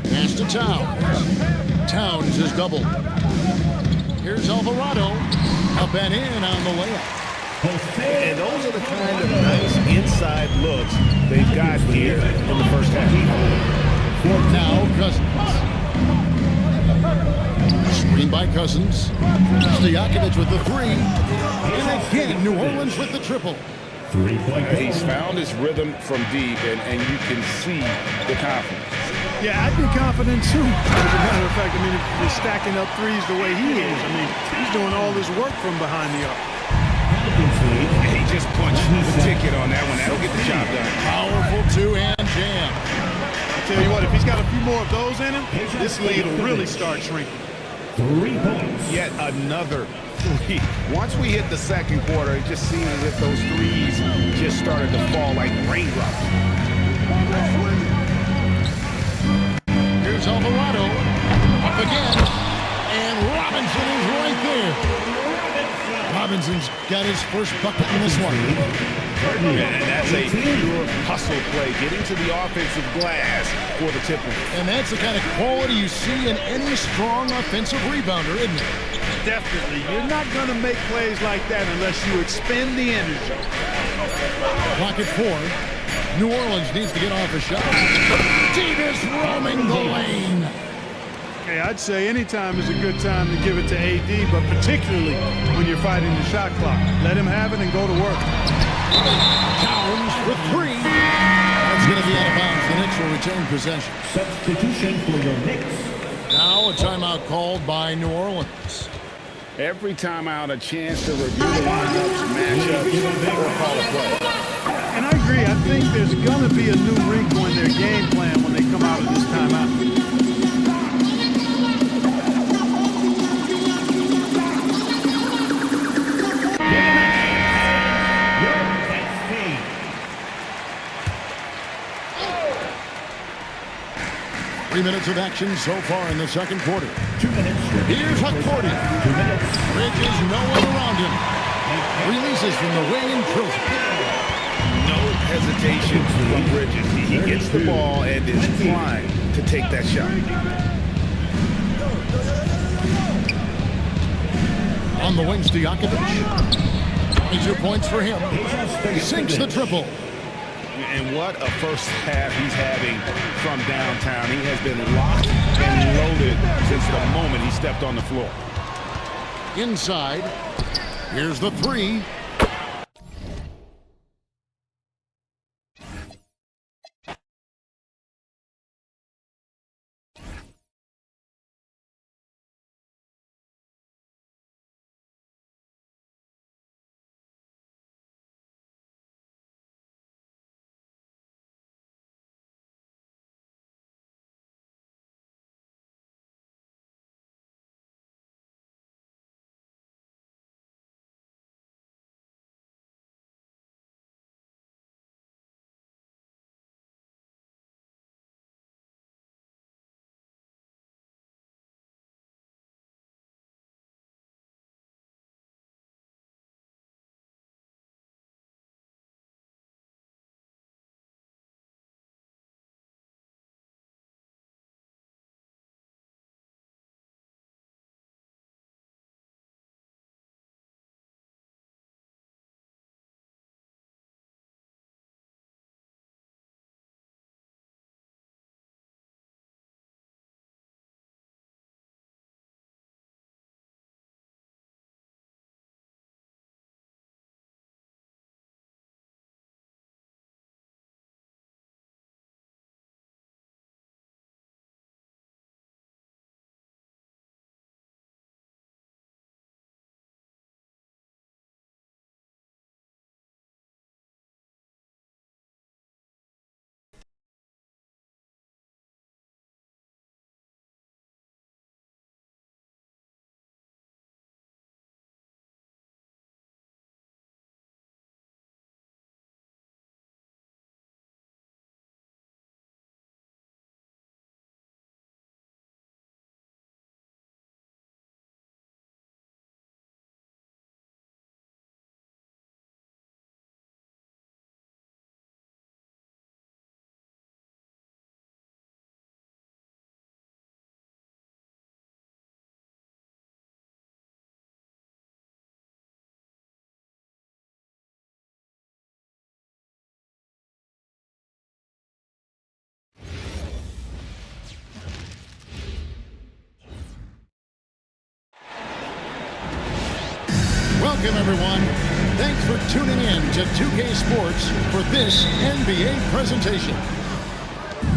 Pass to Towns. Towns is doubled. Here's Alvarado. Up and in on the layup. And those are the kind of nice inside looks they've got here in the first half. Now Cousins. Screen by Cousins. Stojakovic with the 3. And again, New Orleans with the triple. 3-point. He's found his rhythm from deep, and you can see the confidence. Yeah, I'd be confident too. As a matter of fact, I mean, if he's stacking up threes the way he is, I mean, he's doing all this work from behind the arc. He just punched the ticket on that one. That'll get the job done. Powerful 2-hand jam. I'll tell you what, if he's got a few more of those in him, this lead will really start shrinking. 3 points. Yet another 3. Once we hit the second quarter, it just seemed as if those threes just started to fall like raindrops. Here's Alvarado. Up again. And Robinson is right there. Robinson's got his first bucket in this one. And that's a pure hustle play, getting to the offensive glass for the Tipple. And that's the kind of quality you see in any strong offensive rebounder, isn't it? Definitely. You're not going to make plays like that unless you expend the energy. Clock at 4. New Orleans needs to get off a shot. Davis roaming the lane. Okay, I'd say any time is a good time to give it to AD, but particularly when you're fighting the shot clock. Let him have it and go to work. Towns for 3. That's going to be out of bounds. The Knicks will return possession. Substitution for your Knicks. Now a timeout called by New Orleans. Every timeout, a chance to review the lineups, matchups, or call a play. And I agree. I think there's going to be a new wrinkle in their game plan when they come out of this timeout. 3 minutes of action so far in the second quarter. 2 minutes. Here's Hakordi. 2 minutes. Bridges, no one around him. Releases from the wing and drills it. No hesitation from Bridges. He gets the ball and is primed to take that shot. On the wing, Stojakovic. 22 points for him. Sinks the triple. And what a first half he's having from downtown. He has been locked and loaded since the moment he stepped on the floor. Inside. Here's the three. Welcome, everyone. Thanks for tuning in to 2K Sports for this NBA presentation.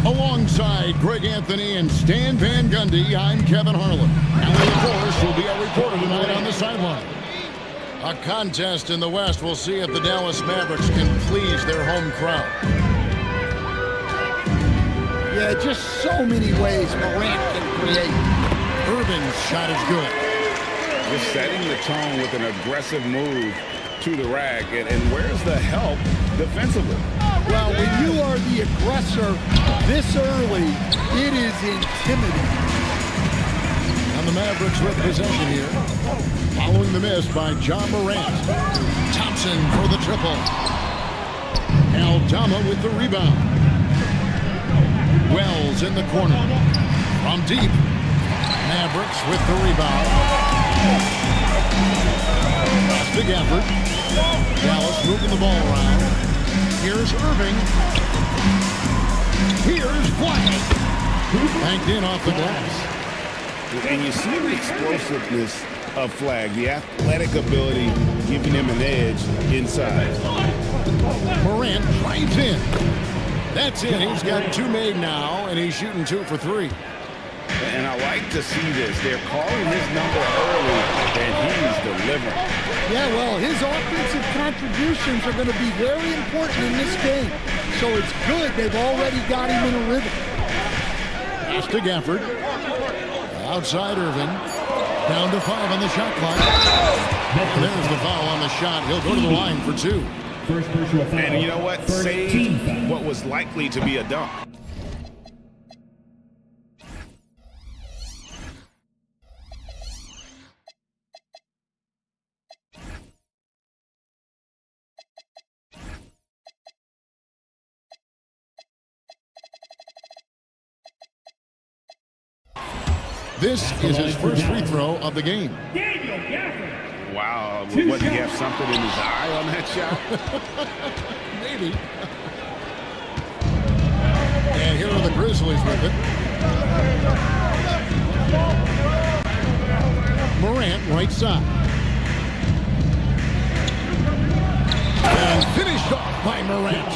Alongside Greg Anthony and Stan Van Gundy, I'm Kevin Harlan. Alan Forrest will be our reporter tonight on the sideline. A contest in the West will see if the Dallas Mavericks can please their home crowd. Yeah, just so many ways Morant can create. Irving's shot is good. Just setting the tone with an aggressive move to the rack. And where's the help defensively? Well, when you are the aggressor this early, it is intimidating. And the Mavericks with possession here. Following the miss by John Morant. Thompson for the triple. Aldama with the rebound. Wells in the corner. From deep. Mavericks with the rebound. That's big effort. Dallas moving the ball around. Here's Irving. Here's Flag. Banked in off the glass. And you see the explosiveness of Flag, the athletic ability giving him an edge inside. Morant drives in. That's it. He's got two made now, and he's shooting 2 for 3. And I like to see this. They're calling his number early, and he's delivering. Yeah, well, his offensive contributions are going to be very important in this game. So it's good they've already got him in a rhythm. Pass to Gafford. Outside Irving. Down to 5 on the shot clock. There's the foul on the shot. He'll go to the line for 2. First personal foul. And you know what? Saved what was likely to be a dunk. This is his first free throw of the game. Wow, what, did he have something in his eye on that shot? Maybe. And here are the Grizzlies with it. Morant, right side. And finished off by Morant.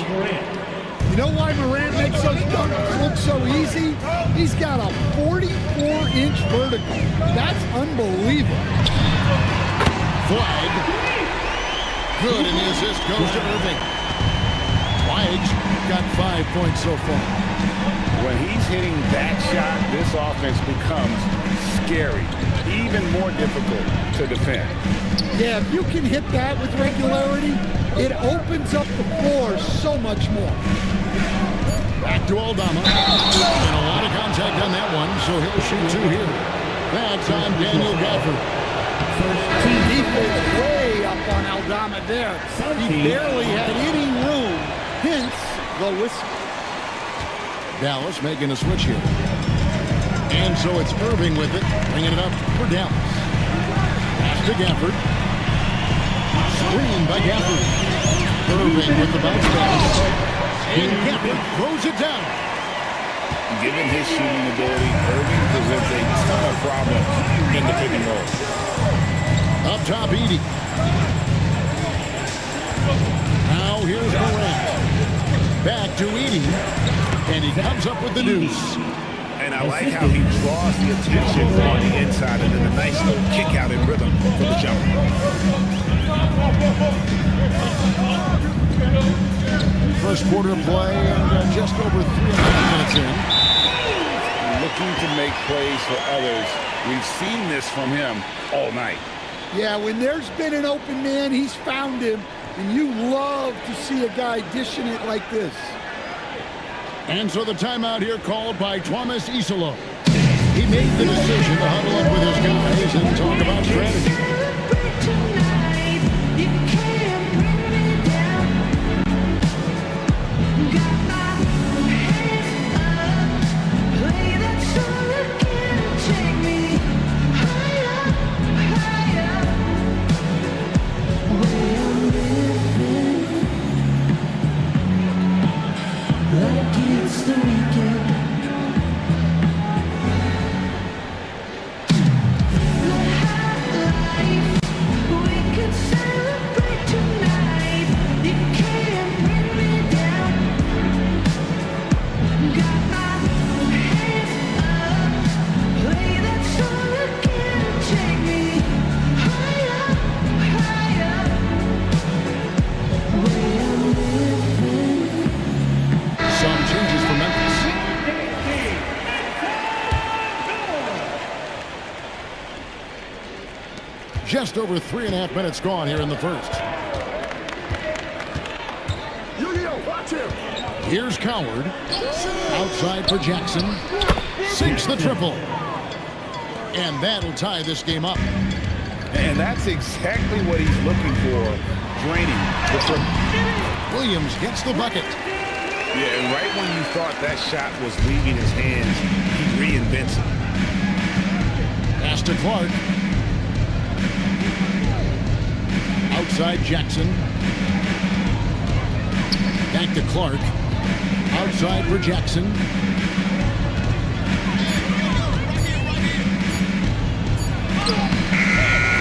You know why Morant makes those dunks look so easy? He's got a 44-inch vertical. That's unbelievable. Flag. Good, and the assist goes to Irving. Wags got 5 points so far. When he's hitting that shot, this offense becomes scary, even more difficult to defend. Yeah, if you can hit that with regularity, it opens up the floor so much more. Back to Aldama. And a lot of contact on that one, so he'll shoot two here. That's on Daniel Gafford. Team defense way up on Aldama there. He barely had any room, hence the whistle. Dallas making a switch here. And so it's Irving with it, bringing it up for Dallas. Pass to Gafford. Screen by Gafford. Irving with the bounce pass. And Gafford throws it down. Given his shooting ability, Irving presents a ton of problems in the pick and roll. Up top, Edey. Now here's Morant. Back to Edey. And he comes up with the deuce. And I like how he draws the attention on the inside and then a nice little kick out in rhythm for the jumper. First quarter of play and just over 3.5 minutes in. Looking to make plays for others. We've seen this from him all night. Yeah, when there's been an open man, he's found him, and you love to see a guy dishing it like this. And so the timeout here called by Thomas Isolo. He made the decision to huddle up with his guys and talk about strategy. Just over 3.5 minutes gone here in the first. Watch him. Here's Coward. Outside for Jackson. Sinks the triple. And that'll tie this game up. And that's exactly what he's looking for, draining the triple. Williams gets the bucket. Yeah, and right when you thought that shot was leaving his hands, he reinvents it. Pass to Clark. Outside Jackson. Back to Clark. Outside for Jackson.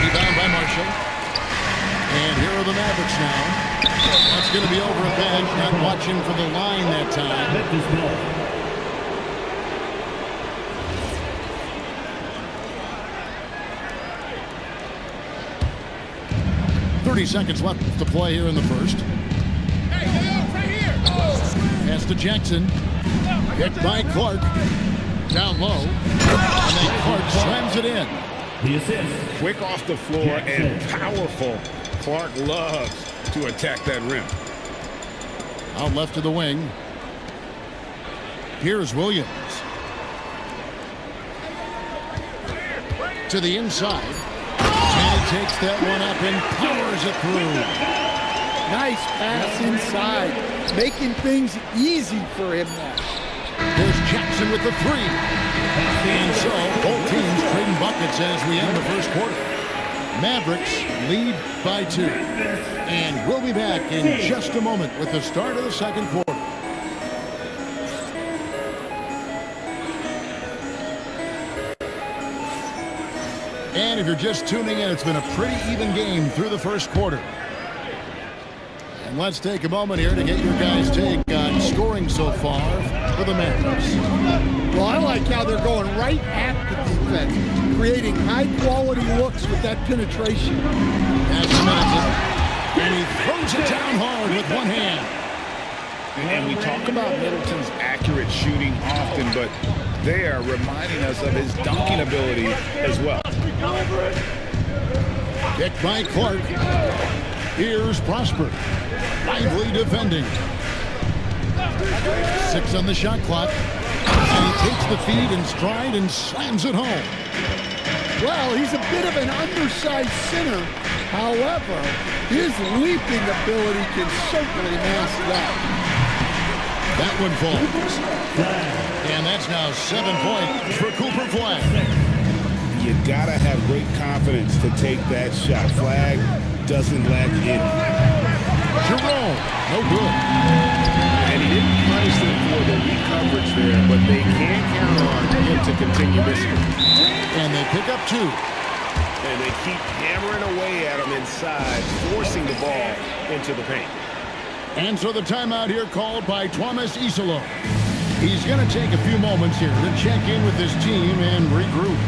Rebound by Marshall. And here are the Mavericks now. That's going to be over a bench. Not watching for the line that time. 30 seconds left to play here in the first. Pass to Jackson. Picked by Clark. Down low. And then Clark slams it in. The assist. Quick off the floor and powerful. Clark loves to attack that rim. Out left to the wing. Here's Williams. To the inside. And he takes that one up and powers it through. Nice pass inside. Making things easy for him now. There's Jackson with the three. And so, both teams trading buckets as we end the first quarter. Mavericks lead by 2. And we'll be back in just a moment with the start of the second quarter. And if you're just tuning in, it's been a pretty even game through the first quarter. And let's take a moment here to get your guys' take on scoring so far for the Mavericks. Well, I like how they're going right at the defense, creating high-quality looks with that penetration. As a minute, and he throws it down hard with one hand. And we talk about Middleton's accurate shooting often, but they are reminding us of his dunking ability as well. Kick by Clark. Here's Prosper. Lively defending. 6 on the shot clock. And he takes the feed in stride and slams it home. Well, he's a bit of an undersized center. However, his leaping ability can certainly mask that. That one falls. And that's now 7 points for Cooper Flag. You gotta have great confidence to take that shot. Flag doesn't let in. Jerome, no good. And he didn't punish them for the weak coverage there, but they can't count on him to continue missing. And they pick up 2. And they keep hammering away at him inside, forcing the ball into the paint. And so the timeout here called by Thomas Isolo. He's going to take a few moments here to check in with his team and regroup.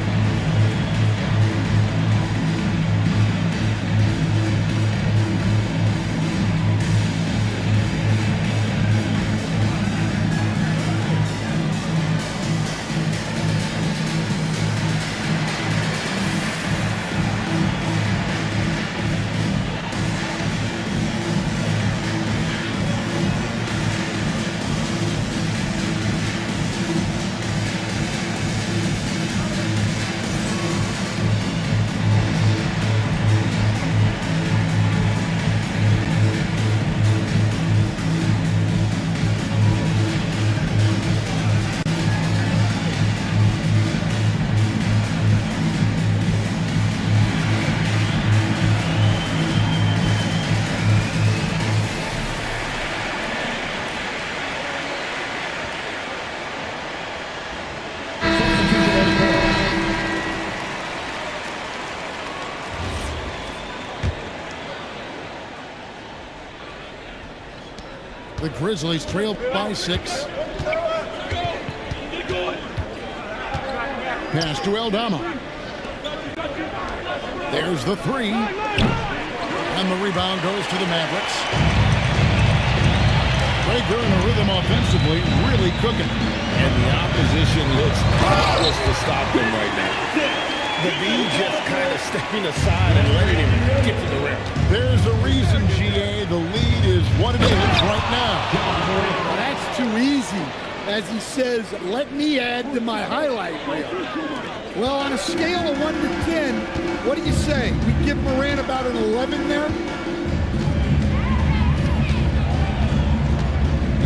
The Grizzlies trail by 6. Pass to Aldama. There's the 3. And the rebound goes to the Mavericks. Right there in a rhythm offensively, really cooking. And the opposition looks helpless to stop them right now. The B just kind of stepping aside and letting him get to the rim. There's a reason, GA. The lead is what it is right now. Well, that's too easy. As he says, let me add to my highlight reel. Well, on a scale of 1 to 10, what do you say? We give Morant about an 11 there?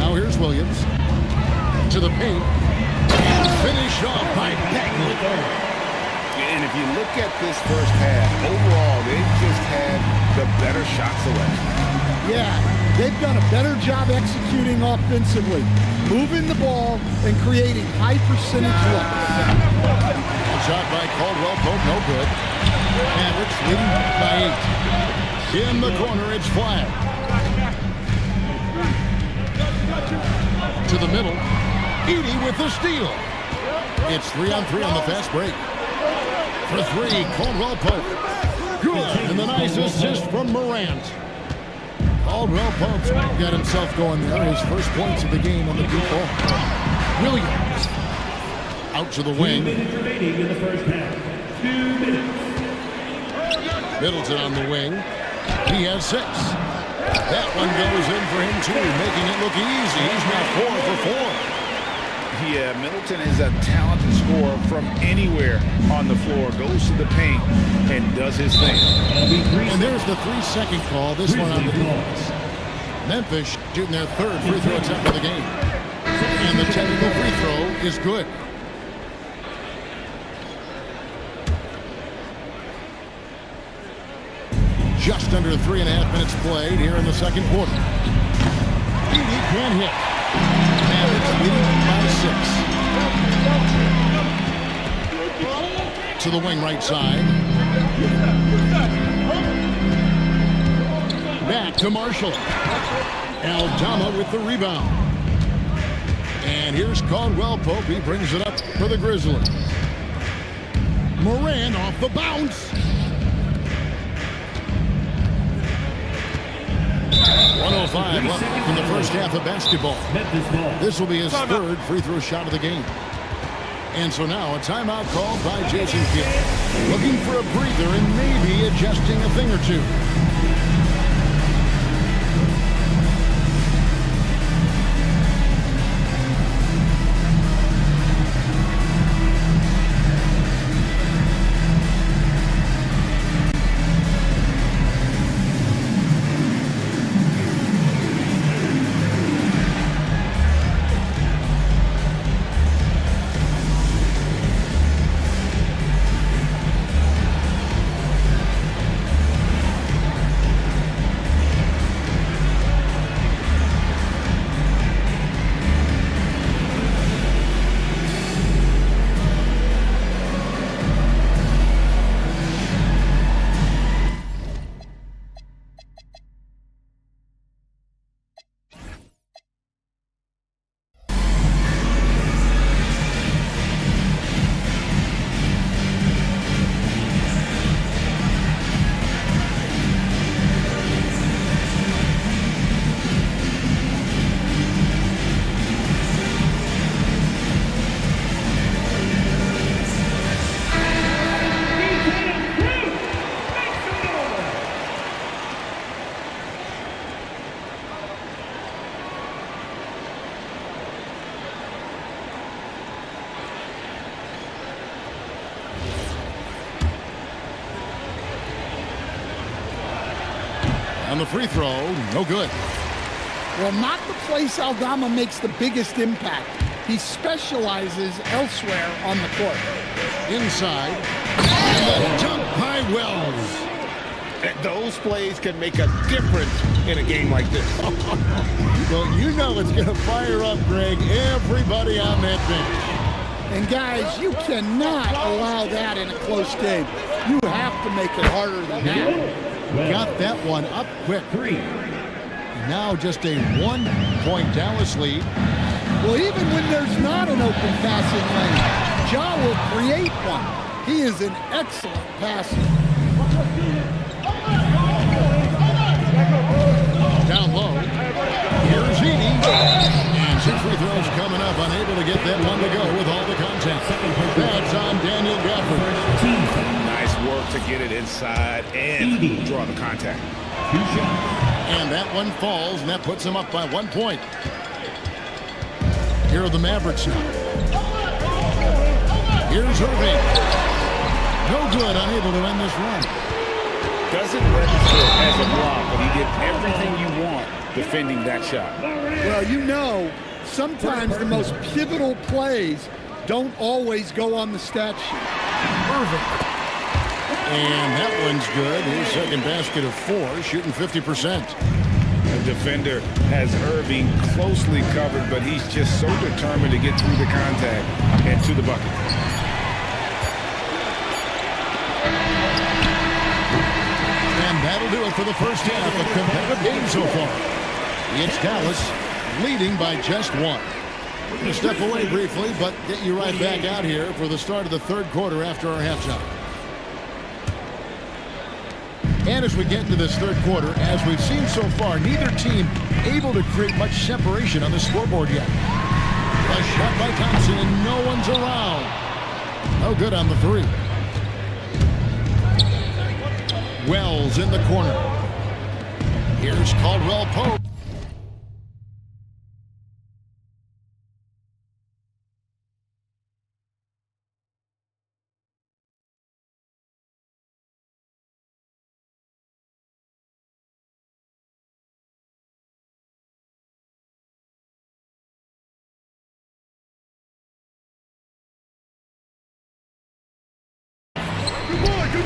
Now here's Williams. To the paint. And finished off by Bagley. And if you look at this first half, overall, they've just had the better shot selection. Yeah, they've done a better job executing offensively, moving the ball and creating high percentage looks. Shot by Caldwell Pope, no good. Mavericks leading by 8. In the corner, it's Flag. To the middle, Edey with the steal. It's 3-on-3 on the fast break. For 3, Caldwell Pope. Good, and the nice assist from Morant. Caldwell Pope's got himself going there. His first points of the game on the deep ball. Williams. Out to the wing. 2 minutes remaining in the first half. 2 minutes. Middleton on the wing. He has 6. That one goes in for him too, making it look easy. He's now 4 for 4. Yeah, Middleton is a talented scorer from anywhere on the floor. Goes to the paint and does his thing. And there's the 3-second call. This one on the defense. Memphis shooting their 3rd free throw attempt of the game. And the technical free throw is good. just under 3.5 minutes played here in the second quarter. Edey can't hit. Mavericks leading by 6. To the wing right side. Back to Marshall. Aldama with the rebound. And here's Caldwell Pope. He brings it up for the Grizzlies. Moran off the bounce. 105 left in the first half of basketball. This will be his third free throw shot of the game. And so now a timeout called by Jason Kidd. Looking for a breather and maybe adjusting a thing or two. On the free throw, no good. Well, not the place Aldama makes the biggest impact. He specializes elsewhere on the court. Inside, and the dunk by Wells. Those plays can make a difference in a game like this. Well, you know it's going to fire up, Greg, everybody on that bench. And guys, you cannot allow that in a close game. You have to make it harder than that. Got that one up quick. Now just a 1-point Dallas lead. Well, even when there's not an open passing lane, Ja will create one. He is an excellent passer. Down low. Here's Edey. And 2 free throws coming up. Unable to get that one to go with all the contact. That's on Daniel Gafford. Nice work to get it inside and draw the contact. And that one falls, and that puts him up by 1 point. Here are the Mavericks now. Here's Irving. No good, unable to end this run. Doesn't register as a block, but he did everything you want defending that shot. Well, you know, sometimes the most pivotal plays don't always go on the stat sheet. Irving. And that one's good. His second basket of 4, shooting 50%. The defender has Irving closely covered, but he's just so determined to get through the contact and to the bucket. And that'll do it for the first half of competitive game so far. It's Dallas leading by just 1. We're going to step away briefly, but get you right back out here for the start of the third quarter after our halftime. And as we get into this third quarter, as we've seen so far, neither team able to create much separation on the scoreboard yet. A shot by Thompson, and no one's around. No good on the 3. Wells in the corner. Here's Caldwell Pope.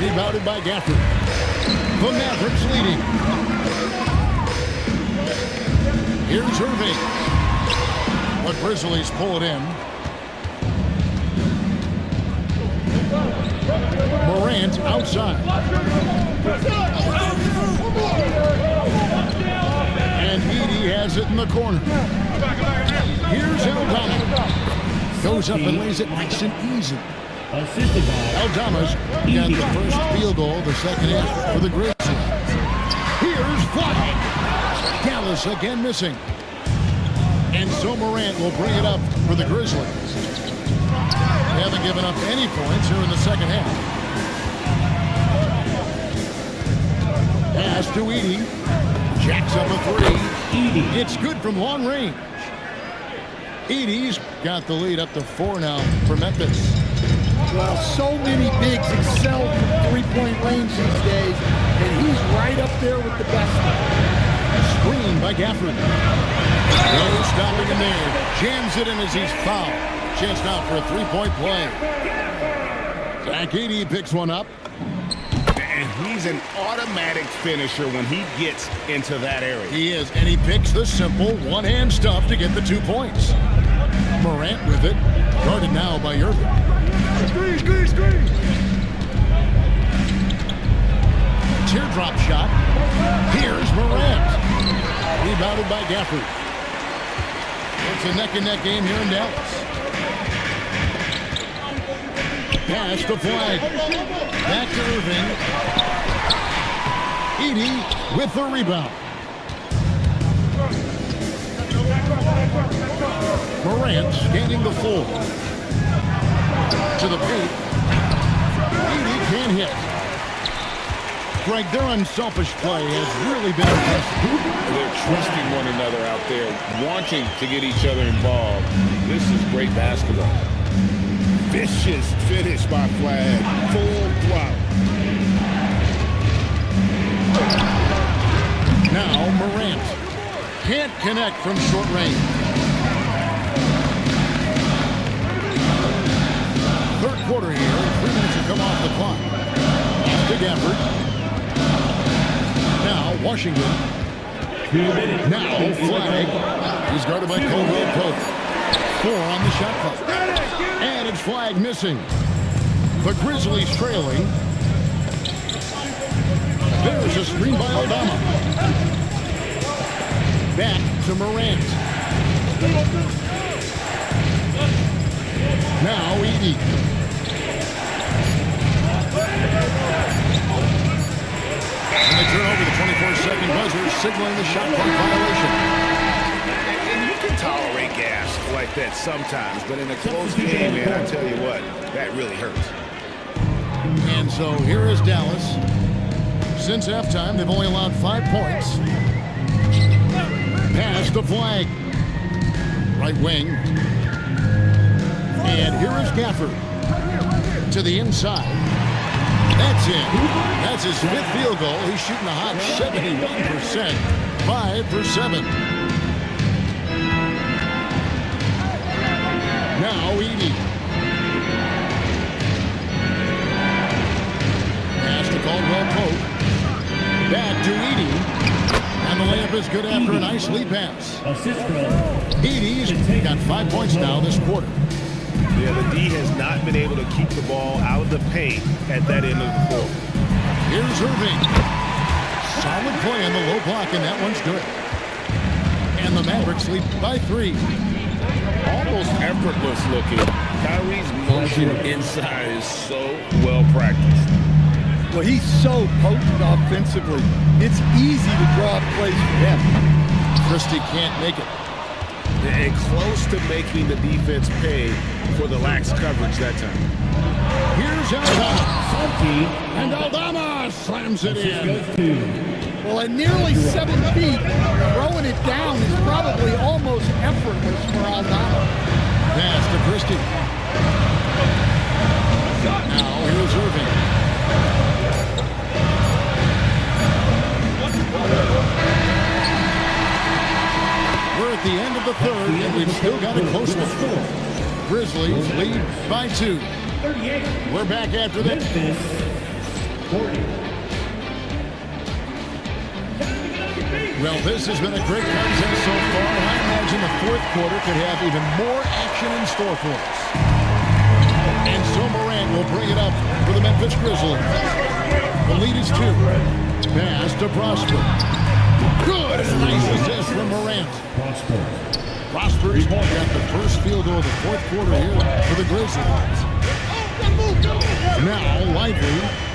Rebounded by Gafford. The Mavericks leading. Here's Irving. The Grizzlies pull it in. Morant outside. And Edey has it in the corner. Here's Aldama. Goes up and lays it nice and easy. Aldama's got the first field goal of the second half for the Grizzlies. Here's Flag. Dallas again missing. And so Morant will bring it up for the Grizzlies. They haven't given up any points here in the second half. Pass to Edey. Jacks up a three. It's good from long range. Edey's got the lead up to 4 now for Memphis. Well, so many bigs excel from three-point range these days, and he's right up there with the best. Screen by Gafford. No stopping him there. Jams it in as he's fouled. Chance now for a three-point play. Zach Edey picks one up. And he's an automatic finisher when he gets into that area. He is, and he picks the simple one-hand stuff to get the 2 points. Morant with it. Guarded now by Irving. Screen. Teardrop shot. Here's Morant. Rebounded by Gafford. It's a neck-and-neck game here in Dallas. Pass to Flag. Back to Irving. Edey with the rebound. Morant scanning the floor. To the paint. Edey can't hit. Greg, their unselfish play has really been impressive. They're trusting one another out there, wanting to get each other involved. This is great basketball. Vicious finish by Flag. Full throttle. Now Morant can't connect from short range. Third quarter here, and 3 minutes have come off the clock. To Gafford. Now Washington. Now Flag. He's guarded by Caldwell Pope. 4 on the shot clock. And it's Flag missing. The Grizzlies trailing. There's a screen by Aldama. Back to Morant. Now Edey. And they turn over the 24-second buzzer, signaling the shot clock violation. And you can tolerate gas like that sometimes, but in a close game, man, I tell you what, that really hurts. And so here is Dallas. Since halftime, they've only allowed 5 points. Pass to Flag. Right wing. And here is Gafford. To the inside. That's in. That's his 5th field goal. He's shooting a hot 71%. 5 for 7. Now Edey. Pass to Caldwell Pope. Back to Edey. And the layup is good after a nice lead pass. Edey's got 5 points now this quarter. Yeah, the D has not been able to keep the ball out of the paint at that end of the floor. Here's Irving. Solid play on the low block, and that one's good. And the Mavericks lead by 3. Almost effortless looking. Kyrie's motion inside is so well practiced. Well, he's so potent offensively. It's easy to draw plays for him. Christie can't make it. And close to making the defense pay for the lax coverage that time. Here's Aldama. And Aldama slams it in. Well, at nearly 7 feet, throwing it down is probably almost effortless for Aldama. Pass to Christie. Now here's Irving. We're at the end of the third, and we've still got a close one. Grizzlies lead by 2. We're back after this. Well, this has been a great contest so far. I imagine the fourth quarter could have even more action in store for us. And so Morant will bring it up for the Memphis Grizzlies. The lead is 2. Pass to Prosper. Good. And a nice assist from Morant. Prosper's got the first field goal of the fourth quarter here for the Grizzlies. Now, Lively.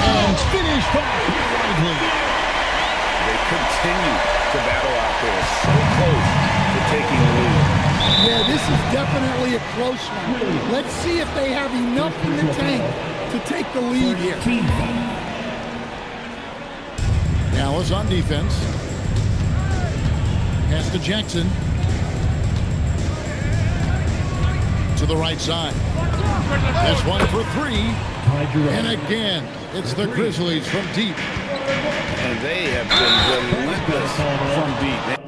And finished off Lively. They continue to battle out there. So close to taking the lead. Yeah, this is definitely a close one. Let's see if they have enough in the tank to take the lead here. Dallas on defense. Pass to Jackson. To the right side. This one for 3. And again, it's the Grizzlies from deep. And they have been relentless from deep.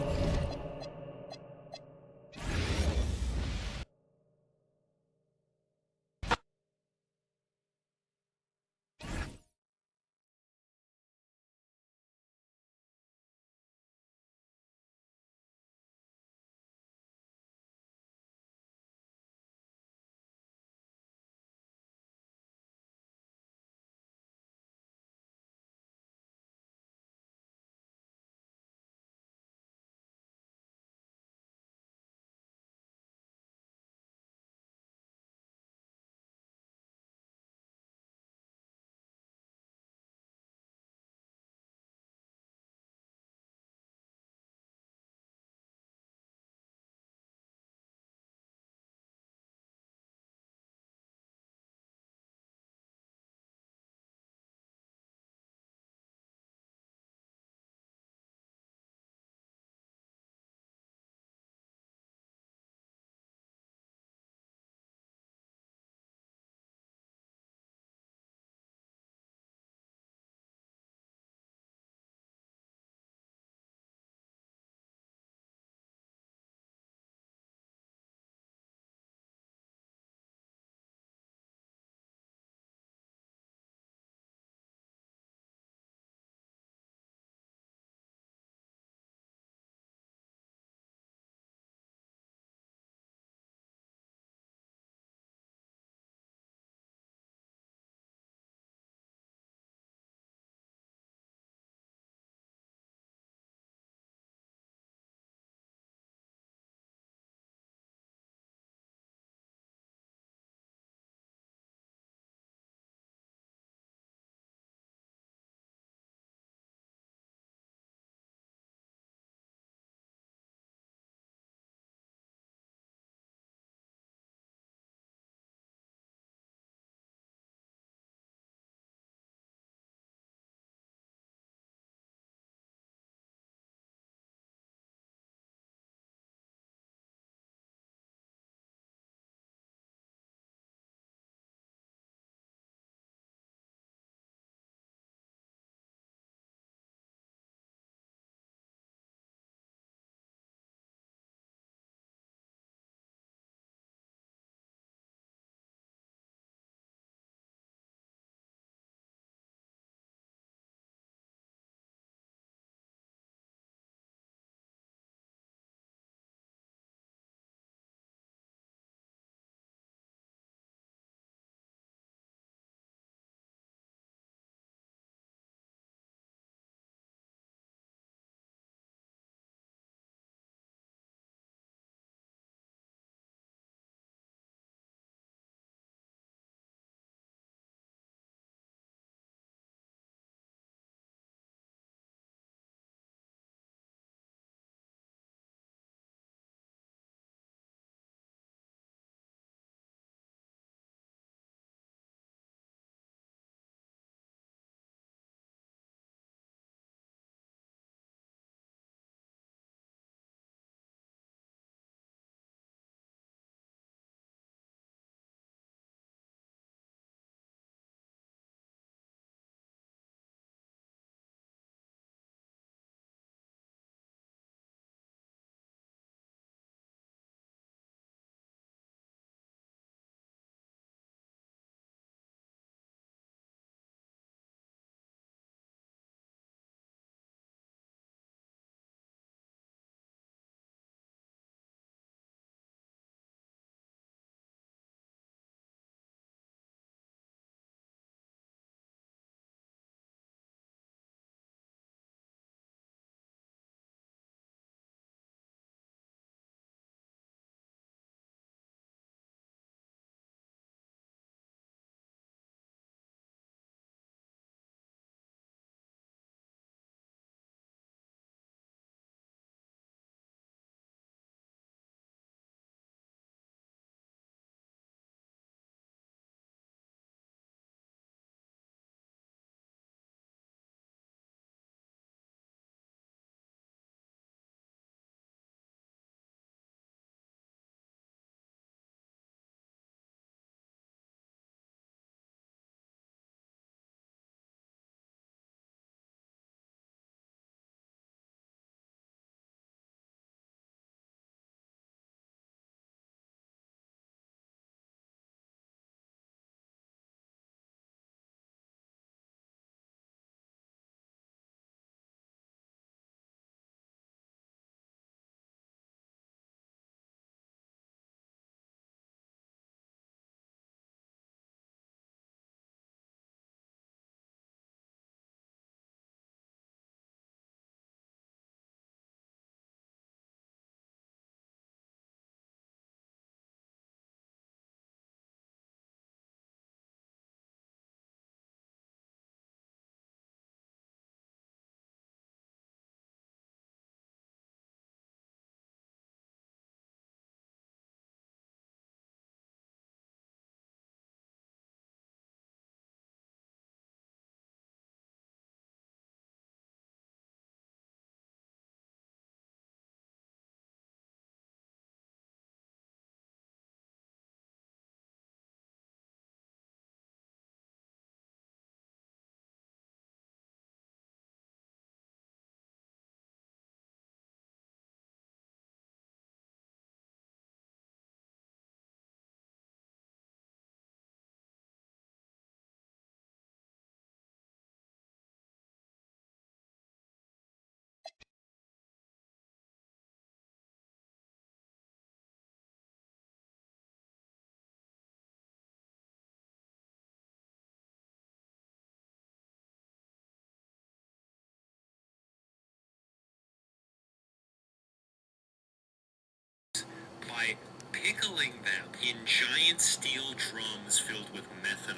by pickling them in giant steel drums filled with methanol.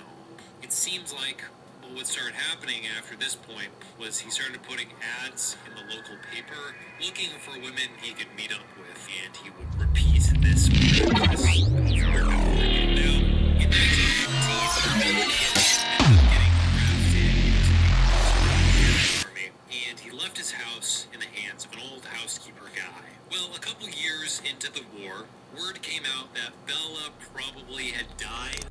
It seems like what started happening after this point was he started putting ads in the local paper looking for women he could meet up with, and he would repeat this practice over and over. Now, in 1914, and he left his house in the hands of an old housekeeper guy. Well, a couple years into the war, word came out that Bella probably had died.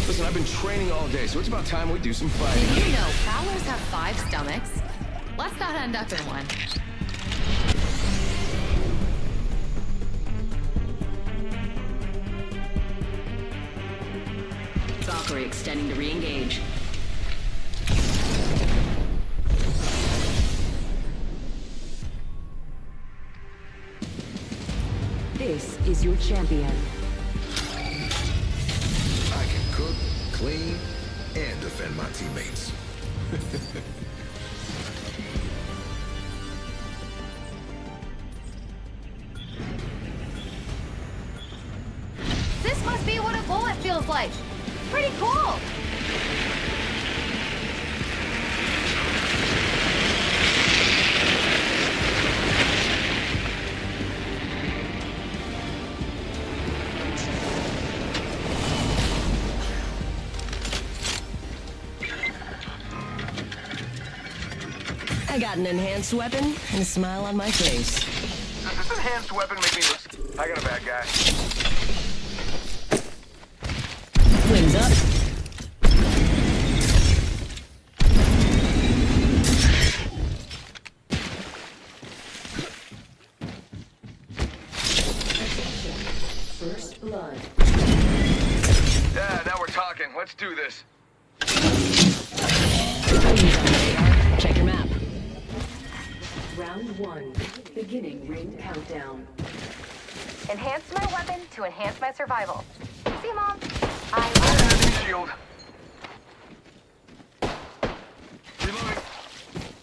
Listen, I've been training all day, so it's about time we do some fighting. Did you know prowlers have 5 stomachs? Let's not end up in one. Valkyrie extending to re-engage. This is your champion. I can cook, clean, and defend my teammates. This must be what a bullet feels like. Pretty cool. I got an enhanced weapon and a smile on my face. Does this enhanced weapon make me look... I got a bad guy. Wings up. First blood. Yeah, now we're talking. Let's do this. Wings on radar. Round 1. Beginning ring countdown. Enhance my weapon to enhance my survival. See, Mom? Shield.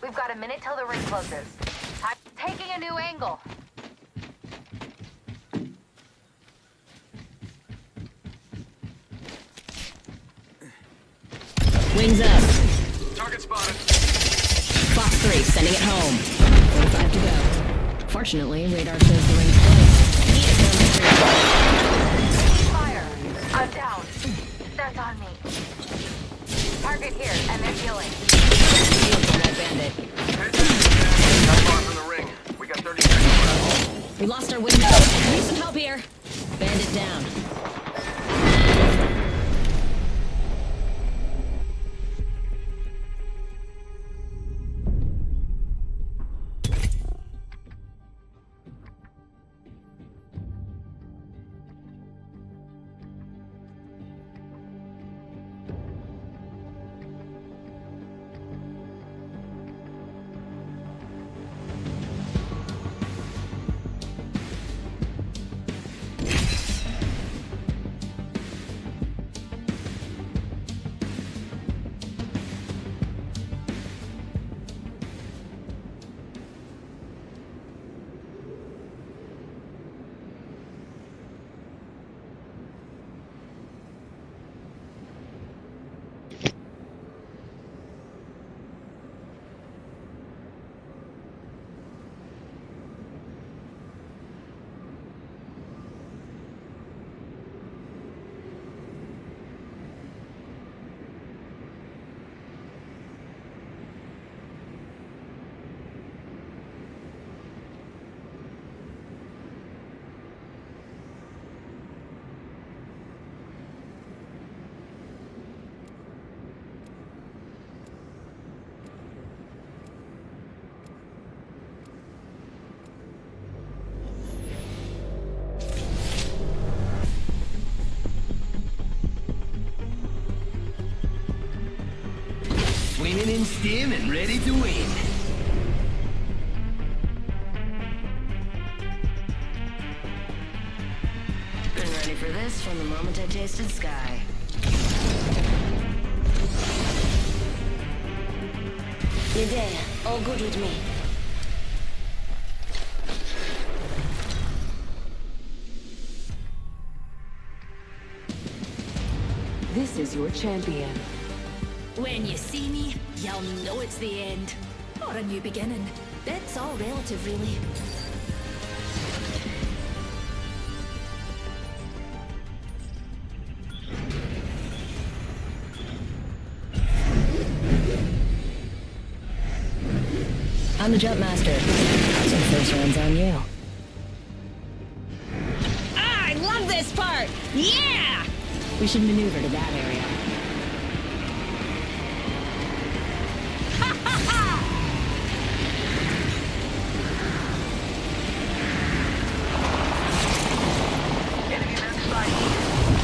We've got a minute till the ring closes. I'm taking a new angle. Wings up. Target spotted. Fox 3, sending it home. 45 to go. Fortunately, radar shows the ring's close. Fire! I'm down. That's on me. Target here, and they're healing. Bandit. Time bombs in the ring. We got 30 seconds left. We lost our window. Need some help here. Bandit down. Swinging in stim and ready to win. Been ready for this from the moment I tasted Sky. You're there. All good with me. This is your champion. When you see me, you'll know it's the end. Or a new beginning. That's all relative, really. I'm the jump master. So the first round's on you. Ah, I love this part! Yeah! We should maneuver to that area. Enemies inside.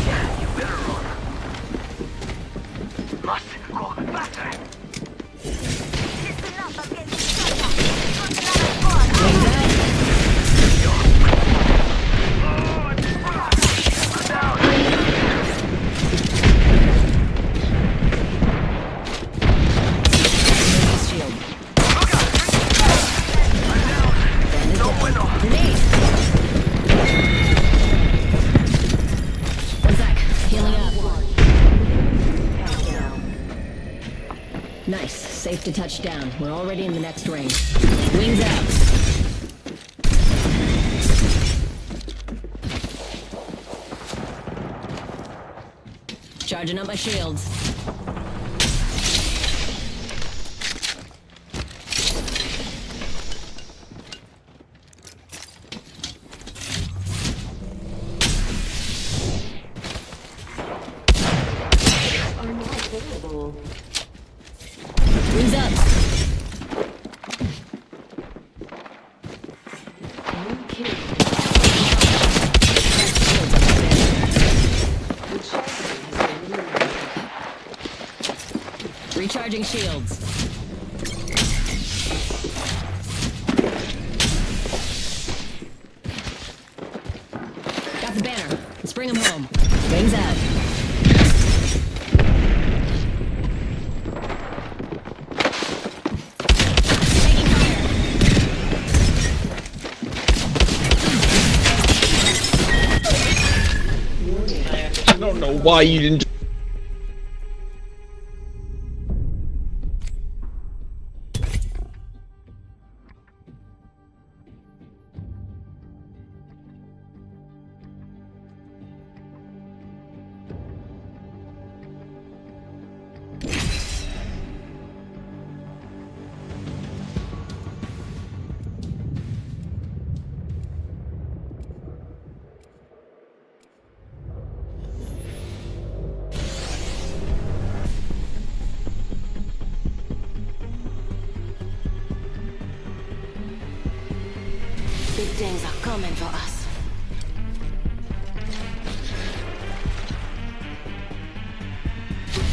Yeah, you better run. Must go faster. Nice. Safe to touch down. We're already in the next ring. Wings out. Charging up my shields. Wings up. Recharging shields. bring him home. Wings out. I don't know why you didn't. Big things are coming for us.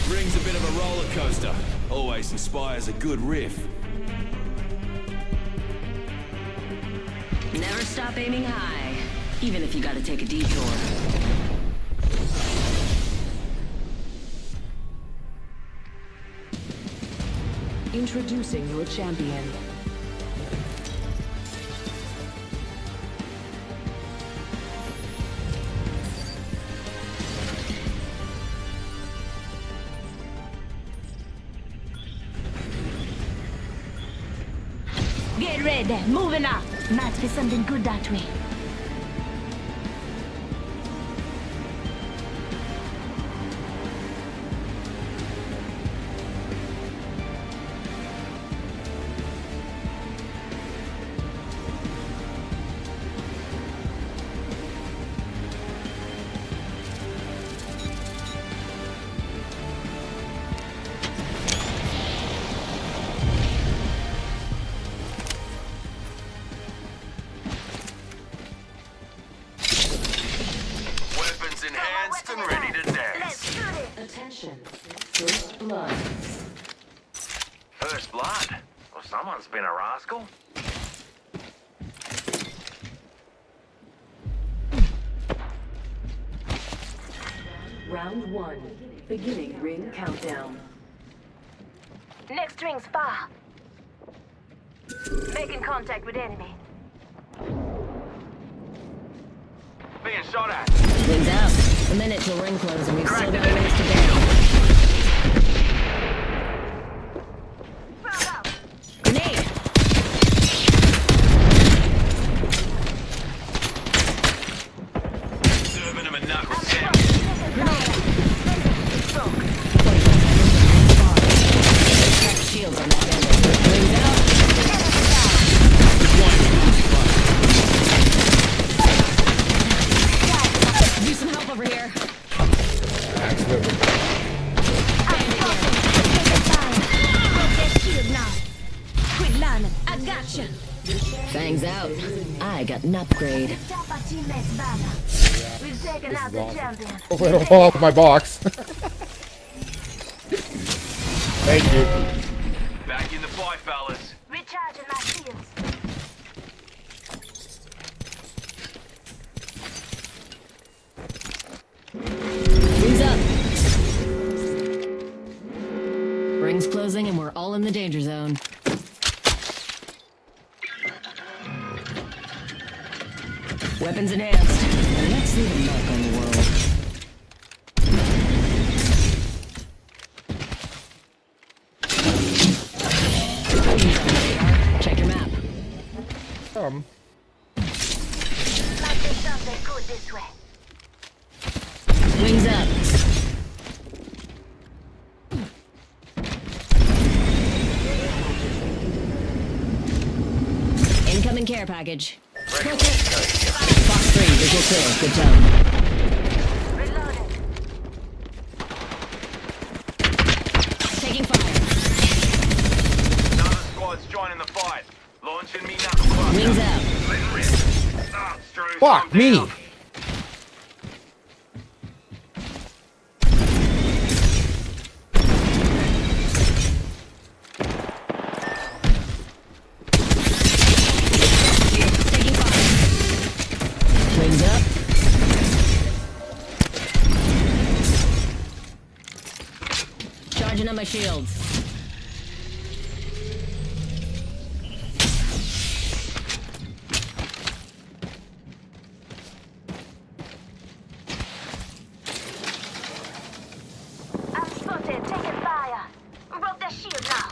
Ring's a bit of a roller coaster. Always inspires a good riff. Never stop aiming high, even if you gotta take a detour. Introducing your champion. Get ready, moving up. Might be something good that way. Enhanced and ready to dance. Attention. First blood. First blood? Well, someone's been a rascal. Round 1. Beginning ring countdown. Next ring spa. Making contact with enemy. Being shot at. Wings out. A minute till ring close and we've still got a ways to go. Grenade! Serving him a knuckle down. Shields on that bandit. Wings out. Do some help over here. I gotcha. Fangs out. I got an upgrade. We've taken out the champion. Hopefully I don't fall off my box. Thank you. Back in the fight, fellas. Recharging my shields. Wings up. Ring's closing and we're all in the danger zone. Weapons enhanced. And let's leave a mark on the world. Check your map. Might be something good this way. Wings up. Incoming care package. Fox 3, visual clear. Good job. Reloading. Taking fire. Another squad's joining the fight. Launching me knuckle cluster. Wings out. Letting rip. Ah, Struth, Fuck I'm me. down. Wings up. my shields. I'm spotted, taking fire. Broke the shield now.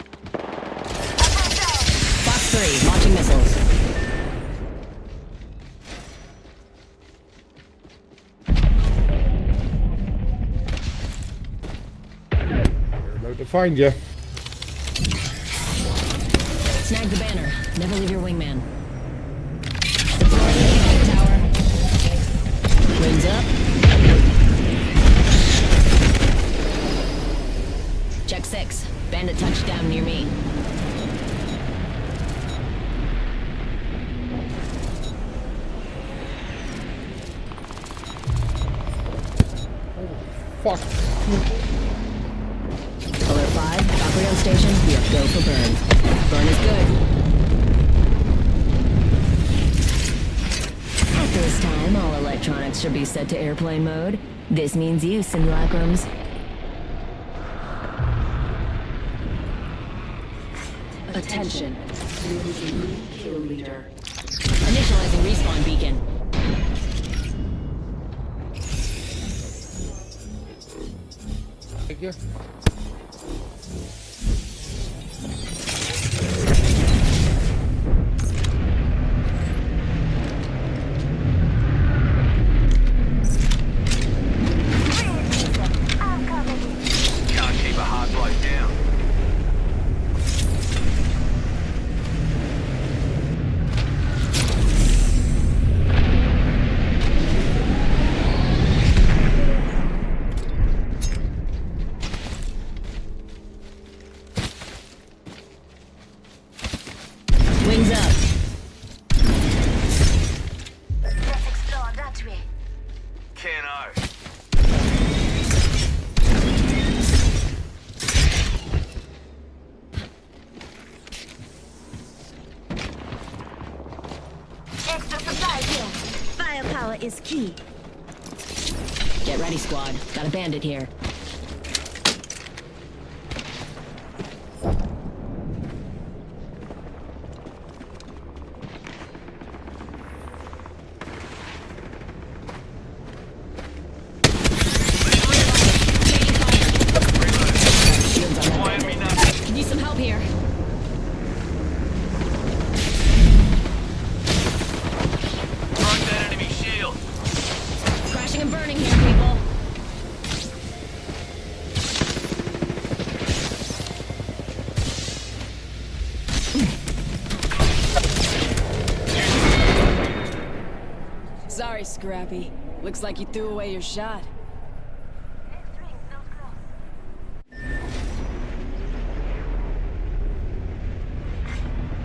Fox 3, launching missiles. About to find you. Snag the banner. Never leave your wingman. Wings up. Check 6. Bandit touchdown near me. Fuck. Alert 5, Valkyrie on station. We have go for burn. Burn is good. At this time, all electronics should be set to airplane mode. This means you, simulacrums. Attention. Kill leader. Initializing respawn beacon. Thank you. Can't keep a hard bloke down. Wings up. Let's explore that way. Keno. Extra supplies here. Firepower is key. Get ready, squad. Got a bandit here. Can use some help here. Broke that enemy shield. Crashing and burning here, people. Sorry, Scrappy. Looks like you threw away your shot.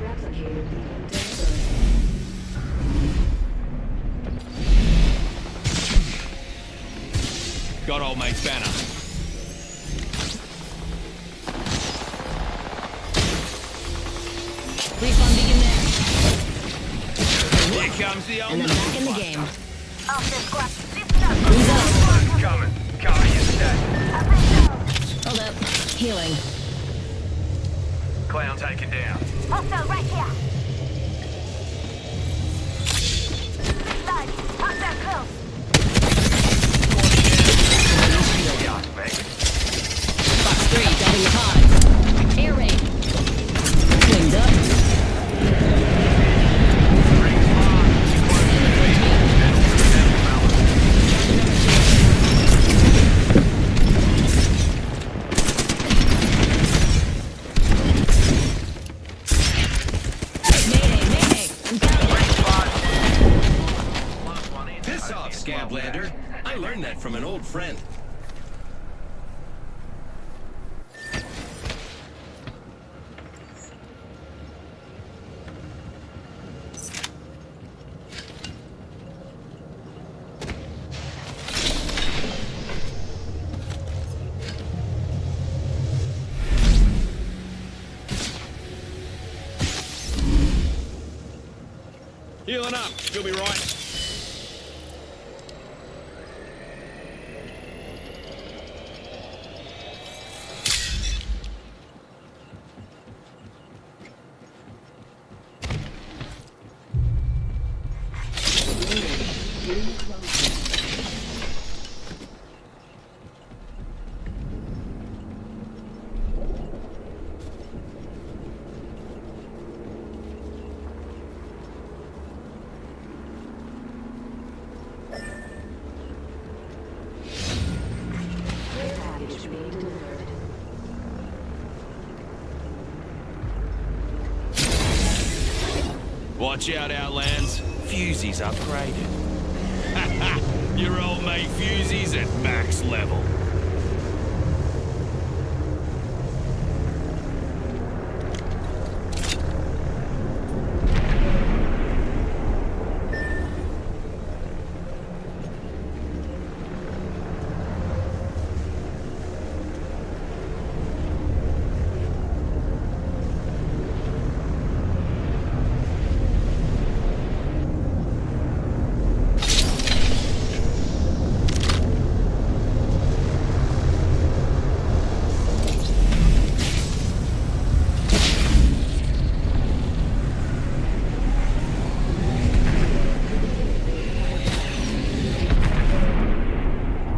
Replicator beacon deployed. Got old mate's banner. Respawn beacon there. Here comes the old And then back in the game. Off the squad. Wings up. Coming. Cover your stack. Hold up. Healing. Clown taken down. Hostile right here. Slide. Hostile close. Yuck, mate. Fox 3, grabbing the pods. Air raid. Wings up. Piss off, Scablander. I learned that from an old friend. Healing up. You'll be right. Package being delivered. Watch out, Outlands. Fusey's upgraded. Your old mate Fusey's at max level.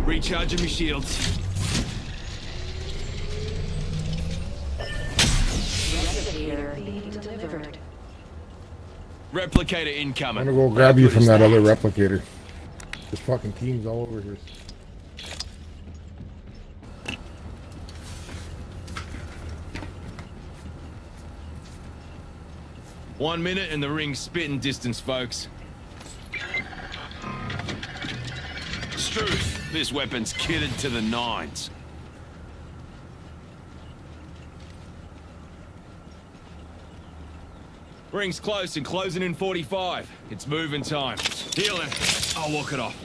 Recharging my shields. Replicator being delivered. Replicator incoming. I'm gonna go grab you from that other replicator. There's fucking teams all over here. One minute and the ring's spitting distance, folks. Struth, this weapon's kitted to the nines. Ring's close and closing in 45. It's moving time. Healing. I'll walk it off.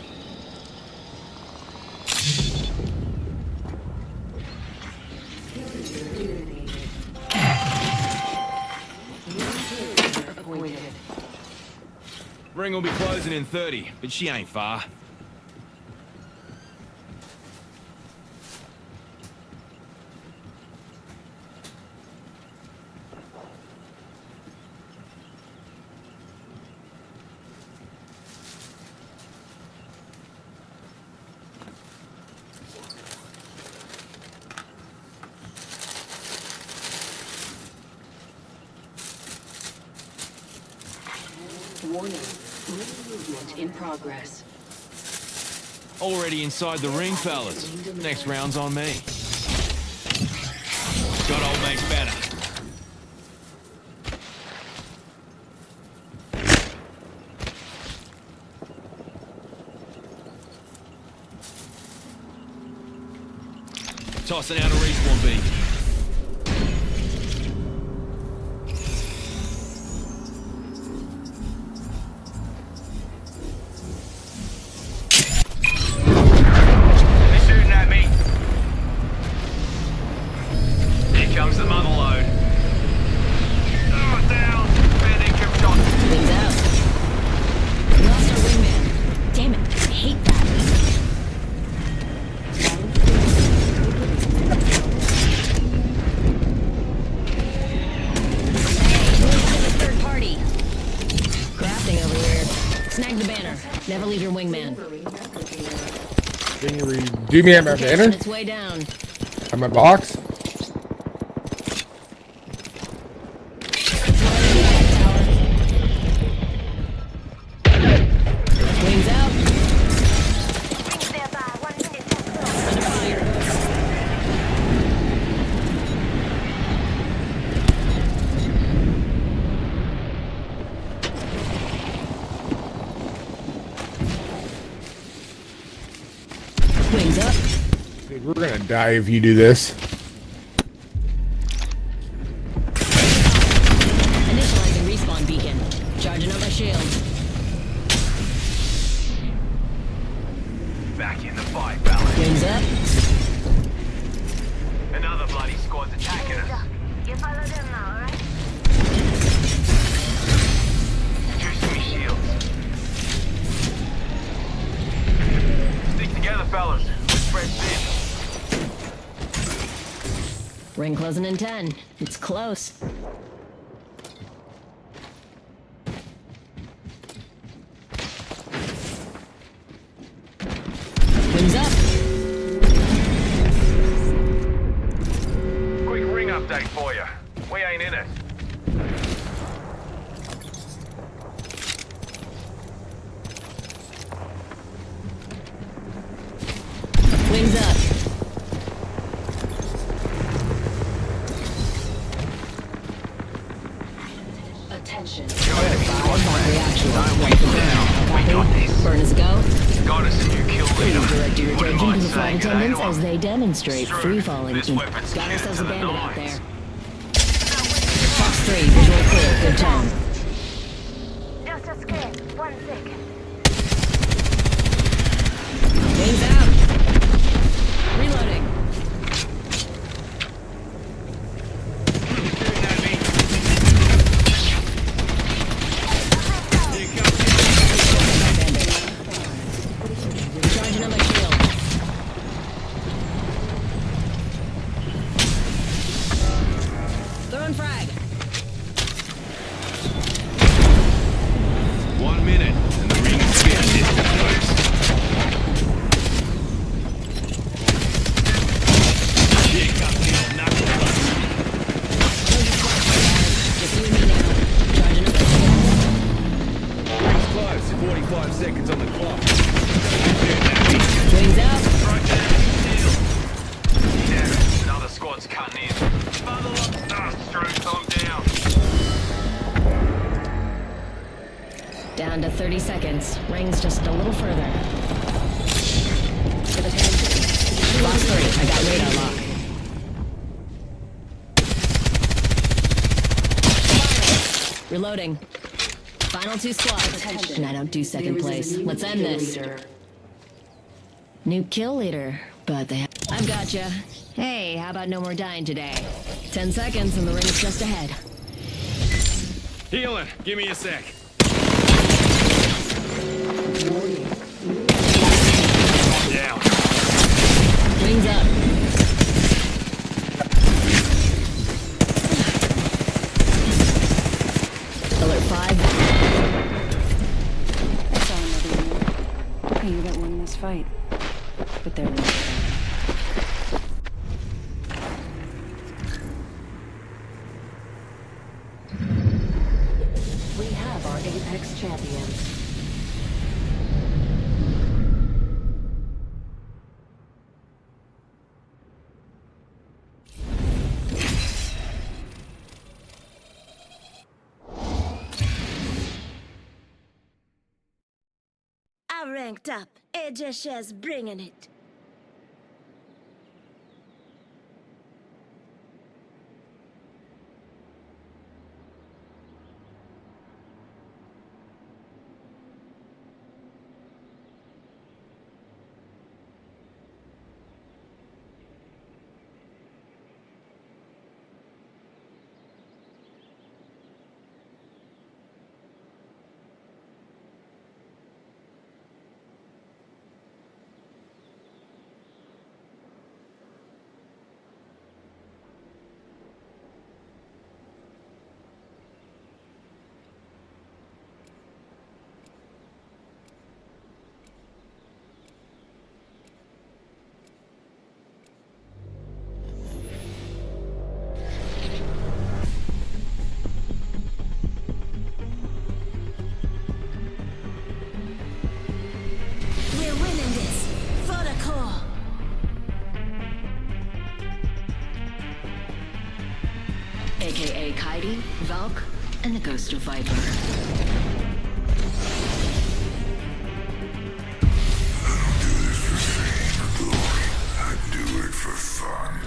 Ring will be closing in 30, but she ain't far. Warning. Ring movement in progress. Already inside the ring, fellas. Next round's on me. Got old mate's banner. Tossing out a respawn beam. Comes the mother load. Oh, down. Bad income shot. Wings out. We lost our wingman. Damn it, I hate that. Hey, third party. Crafting over here. Snag the banner. Never leave your wingman. Can you do me at my banner? It's way down. At my box? Wings up. Dude, we're gonna die if you do this. Initializing respawn beacon. Charging up my shield. Back in the fight, Valor. Wings up. Another bloody squad's attacking us. You follow them now, alright? Juicing me shields. Stick together, fellas. Let's spread thin. Ring closing in 10. It's close. flight attendants as they demonstrate free-falling. Got ourselves a bandit out there. Fox 3, visual clear, good tone. Just a scan. 1 second. Wings out. Reloading. Recharging on my shield. Throwing frag. 1 minute, and the ring is getting distant, folks. Here comes the old knuckle club. Just you and me now. Charging up my shield. Ring's close, 45 seconds on the clock. Wings out. Another squad's cutting in. Bundle up. Struth, I'm down. Down to 30 seconds. Rings just a little further. Fox 3, I got radar lock. Reloading. Final 2 squads. And I don't do second place. Let's end this. New kill leader, but they I've gotcha. Hey, how about no more dying today? 10 seconds and the ring's just ahead. Healing, give me a sec. Down. Wings up. Alert 5. I saw another one. You that won this fight. But there was We have our Apex champions. I ranked up. AJ Shares bringing it. We're winning this. For the core. AKA Kaidi, Valk, and the Ghost of Viper. I do it for fun.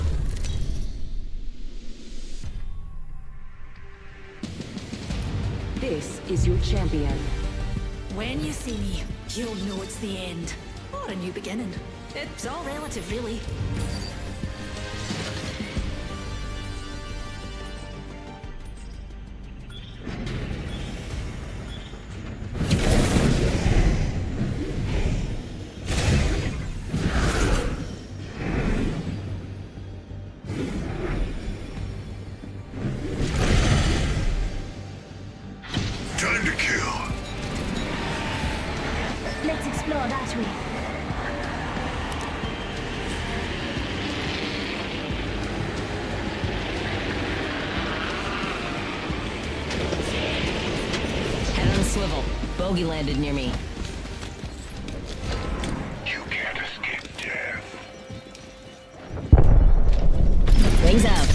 This is your champion. When you see me, you'll know it's the end. Or a new beginning. It's all relative, really. Time to kill. Let's explore that way. Head on a swivel. Bogey landed near me. You can't escape death. Wings out.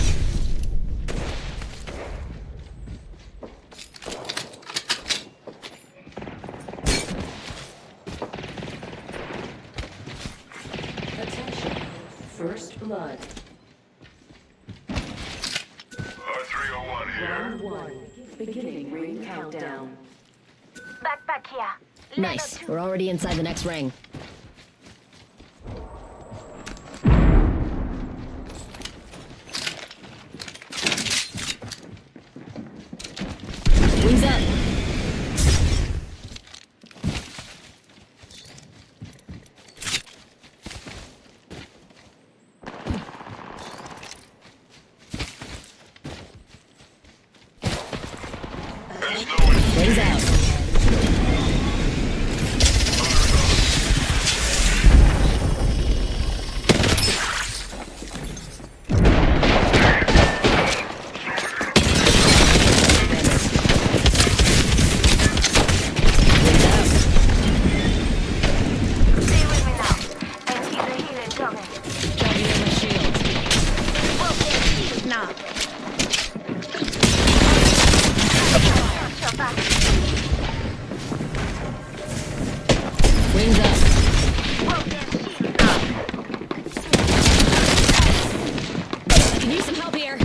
Attack First blood. R301 here. Round 1. Beginning ring countdown. Back here. Nice. We're already inside the next ring. Wings up. Wings out. Stay with me now. And keep the healing coming. Charging in my shield. Well, now. Your back. Wings up. I can use some help here.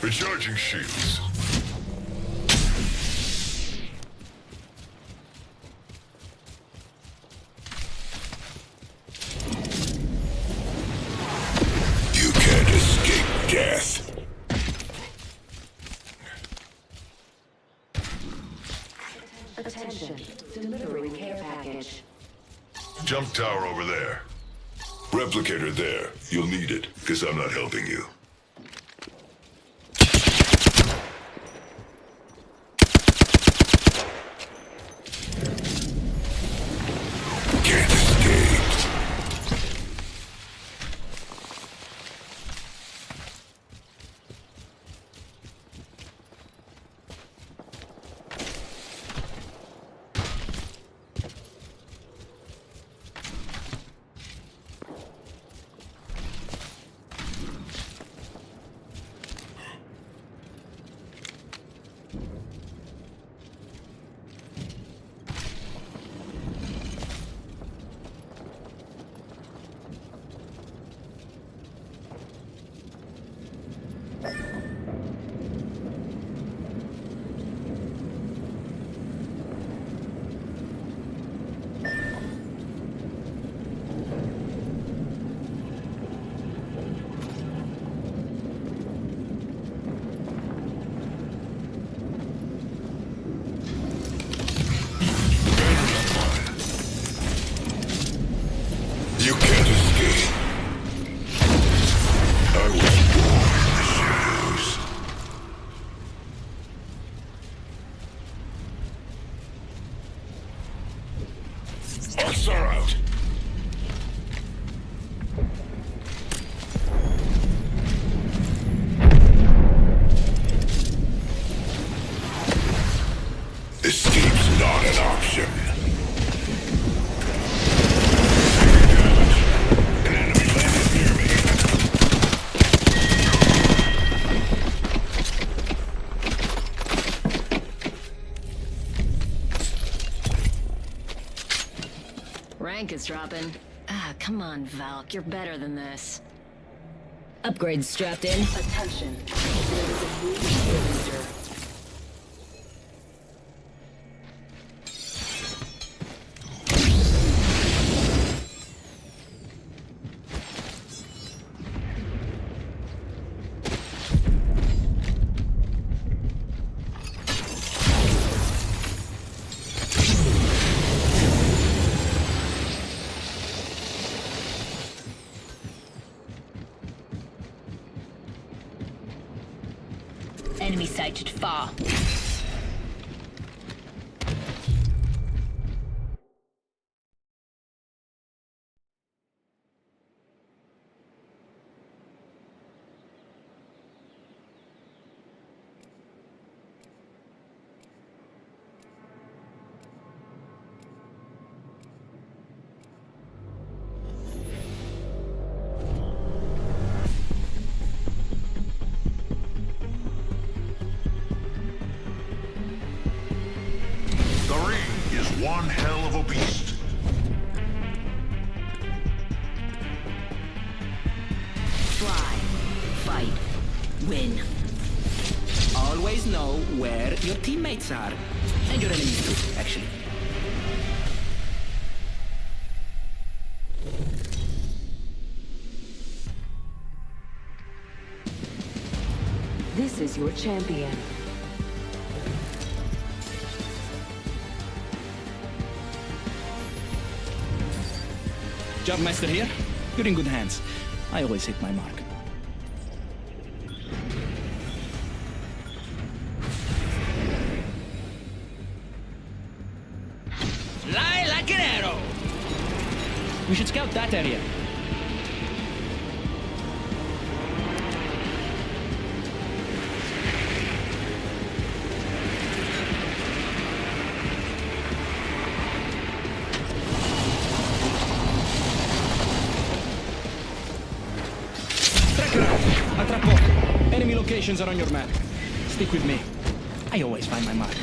Recharging shields. You can't escape death. Attention. Delivering care package. Jump tower over there. Replicator there. You'll need it, because I'm not helping you. Can't escape. You can't escape. I was born in the shadows. Arcs are out. Escape's not an option. Rank is dropping. Ah, come on, Valk. You're better than this. Upgrades strapped in. Attention. There is a new villager. Enemy sighted far. one hell of a beast. Fly, fight, win. Always know where your teammates are. And your enemies too, actually. This is your champion. Jobmaster here. You're in good hands. I always hit my mark. Fly like an arrow. We should scout that area. Enemy locations are on your map. Stick with me. I always find my mark.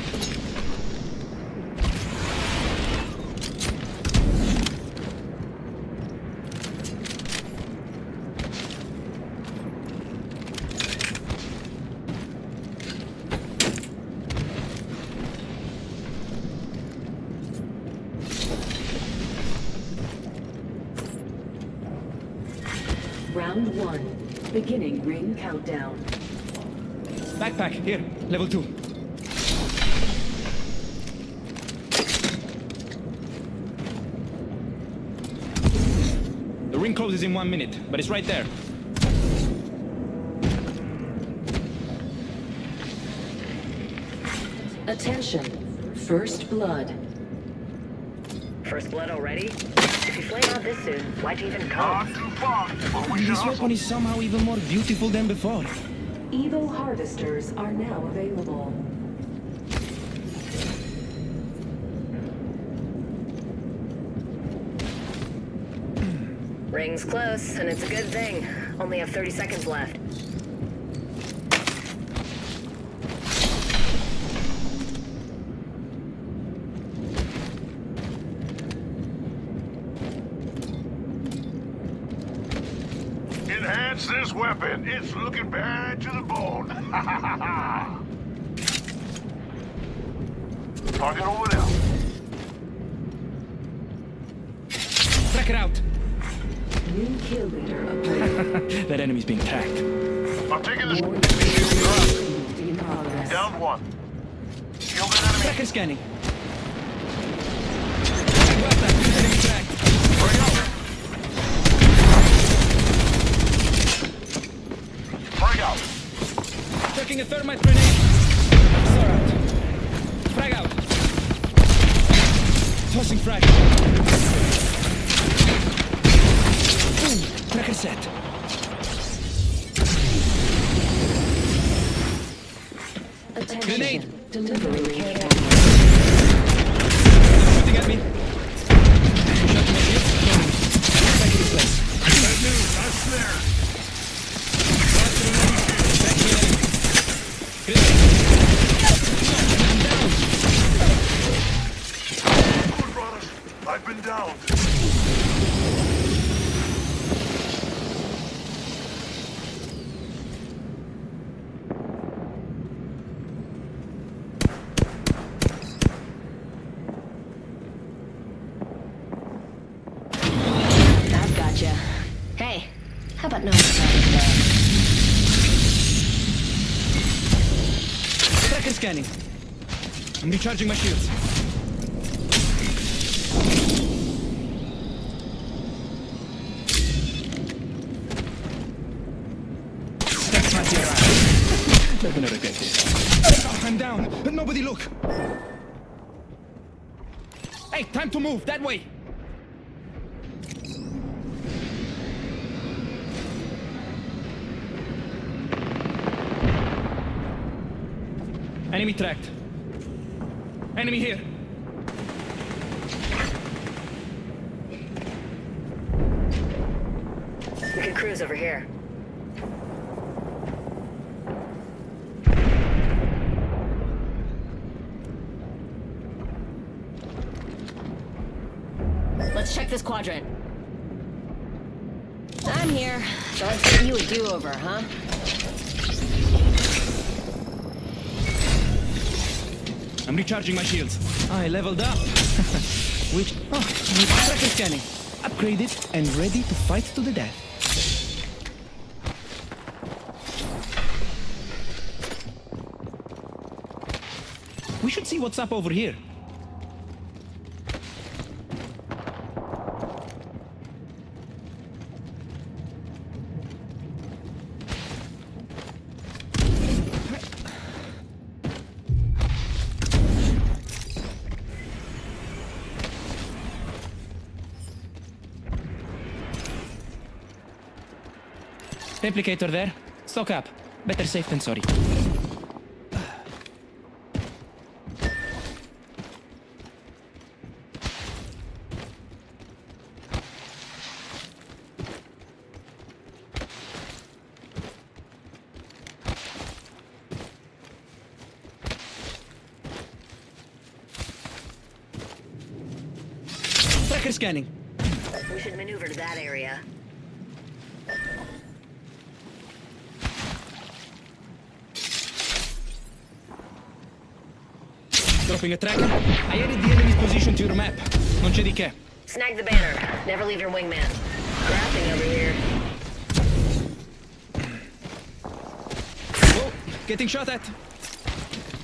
Round 1. Beginning ring countdown. Backpack, here. Level 2. The ring closes in 1 minute, but it's right there. Attention. First blood. First blood already? If you flame out this soon, why'd you even come? This weapon is somehow even more beautiful than before. Evo harvesters are now available. Ring's close, and it's a good thing. Only have 30 seconds left. Enhance this weapon. It's looking bad to the bone. Target over there. Tracker out. New kill leader appointed. That enemy's being tracked. I'm taking this. Down 1. Kill the enemy. Tracker scanning. Frag out. Checking a thermite grenade. Star out. Frag out. Tossing frag. Boom. Tracker set. Attention. Grenade. Delivering care. Shooting at me. Shot my shield. Back to this place. Bad news. I'm snared. I've been down. I've gotcha. Hey, how about no? Tracker scanning. I'm recharging my shields. That's my zero. They're gonna regret this. I'm down, but nobody look. Hey, time to move, that way. Enemy tracked. Enemy here. We can cruise over here. Let's check this quadrant. I'm here, so let's give you a do-over, huh? I'm recharging my shields. I leveled up. Which... Oh, tracker scanning. Upgraded and ready to fight to the death. We should see what's up over here. Replicator there. Stock up. Better safe than sorry. Tracker scanning. We should maneuver to that area. Dropping a tracker. I added the enemy's position to your map. Non c'è di che. Snag the banner. Never leave your wingman. Grappling over here. Oh, getting shot at.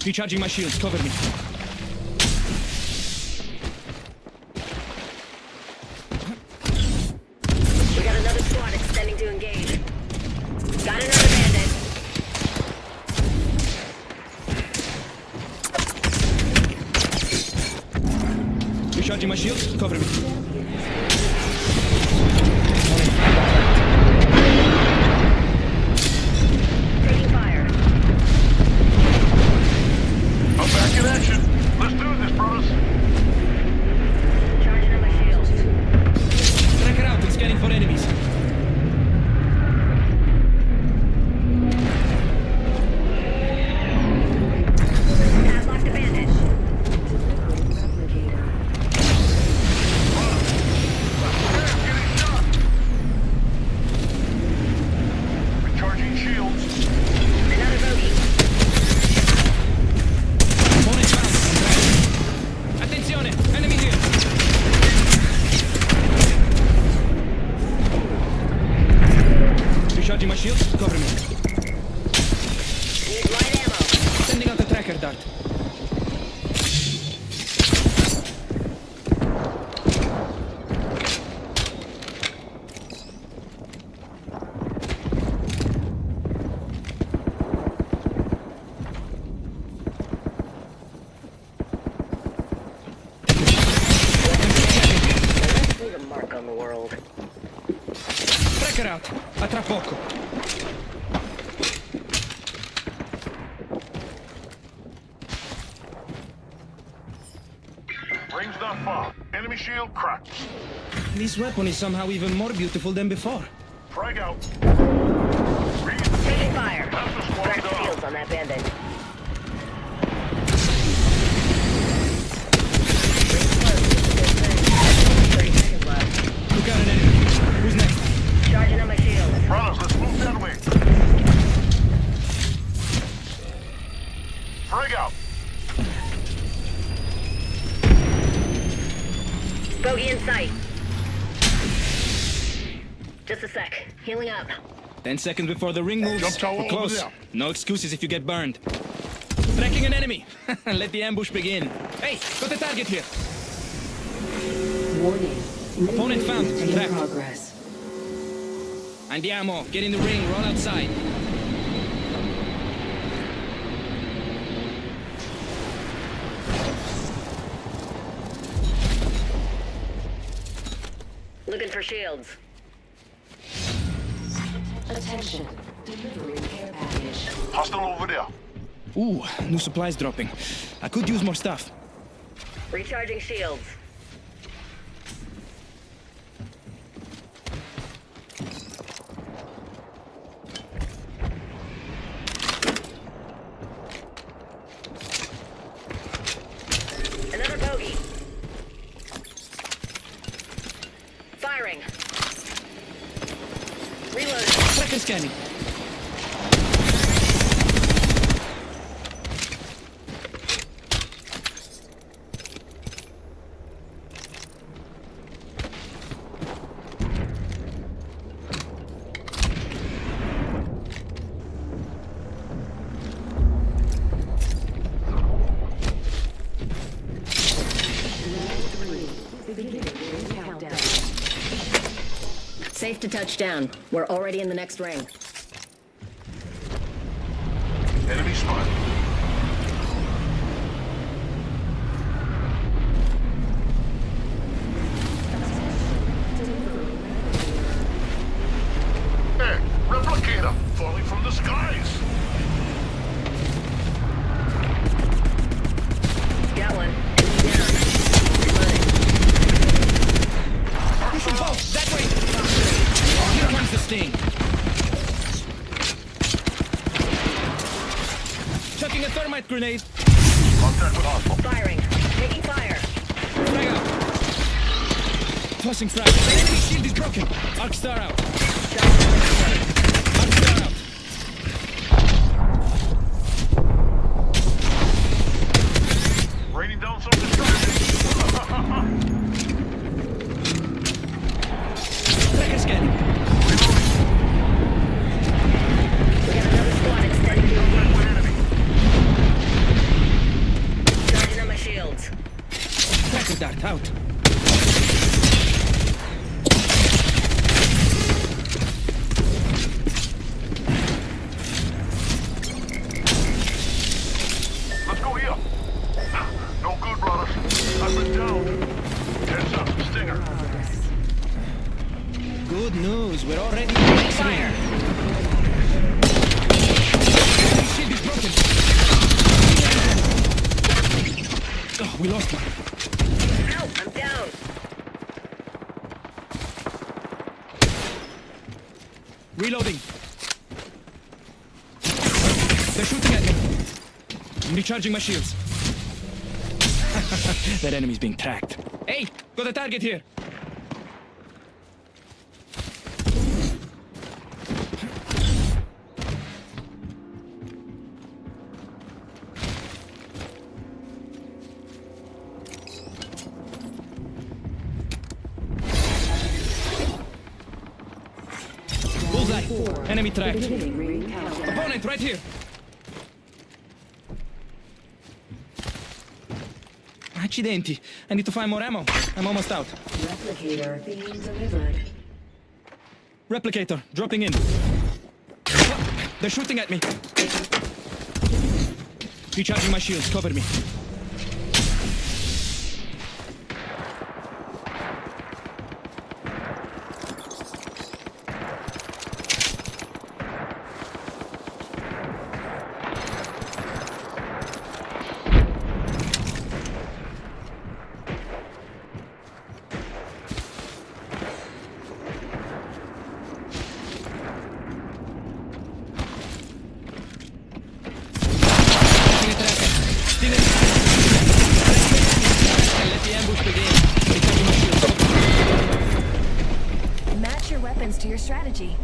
Recharging my shields. Cover me. We got another squad extending to engage. Got another bandit. Recharging my shields. Cover me. Taking fire. I'm back in action. Let's do this, brothers. Charging on my shields. Tracker out and scanning for enemies. Padlock the bandit. Recharging shields. Another bogey. Opponent found. Attenzione! Enemy here! Recharging my shields. Cover me. Need light ammo. Sending out a tracker dart. Leave a mark on the world. Tracker out. A tra poco. Ring's not far. Enemy shield cracked. This weapon is somehow even more beautiful than before. Frag out. Taking fire. Half the squad Crack down. shields on that bandit. Look out an enemy. Who's next? Charging on my shield. Brothers, let's move that way. Frag out. Bogey in sight. Just a sec. Healing up. 10 seconds before the ring moves. Jump tower We're over close. there. No excuses if you get burned. Tracking an enemy. Let the ambush begin. Hey, got a target here. Warning. Opponent found and In tracked. progress. Andiamo. Get in the ring. Roll outside. Looking for shields. Attention. Delivering care package. Hostile over there. Ooh, new supplies dropping. I could use more stuff. Recharging shields. Another bogey. Tracker scanning. Safe to touch down. We're already in the next ring. Enemy spotted. Hey, replicator falling from the skies. Got one. Pushing both, that way! Here comes the sting. Chucking a thermite grenade. Contact with hostile. Firing. Taking fire. Frag out. Tossing frag. The enemy shield is broken. Arc star out. Arc star out. Raining down some destruction. Tracker scanning. We got another squad extending the over. Charging on my shields. Tracker dart out. Let's go here. No good, brothers. I've been down. Heads up, Stinger. Good news, we're already in the next ring. Shield is broken. Oh, we lost one. Help, I'm down. Reloading. They're shooting at me. I'm recharging my shields. That enemy's being tracked. Hey, got a target here. Bullseye. Enemy tracked. Opponent right here. Accidenti. I need to find more ammo. I'm almost out. Replicator being delivered. Replicator, dropping in. They're shooting at me. Recharging my shields. Cover me. Match your weapons to your strategy.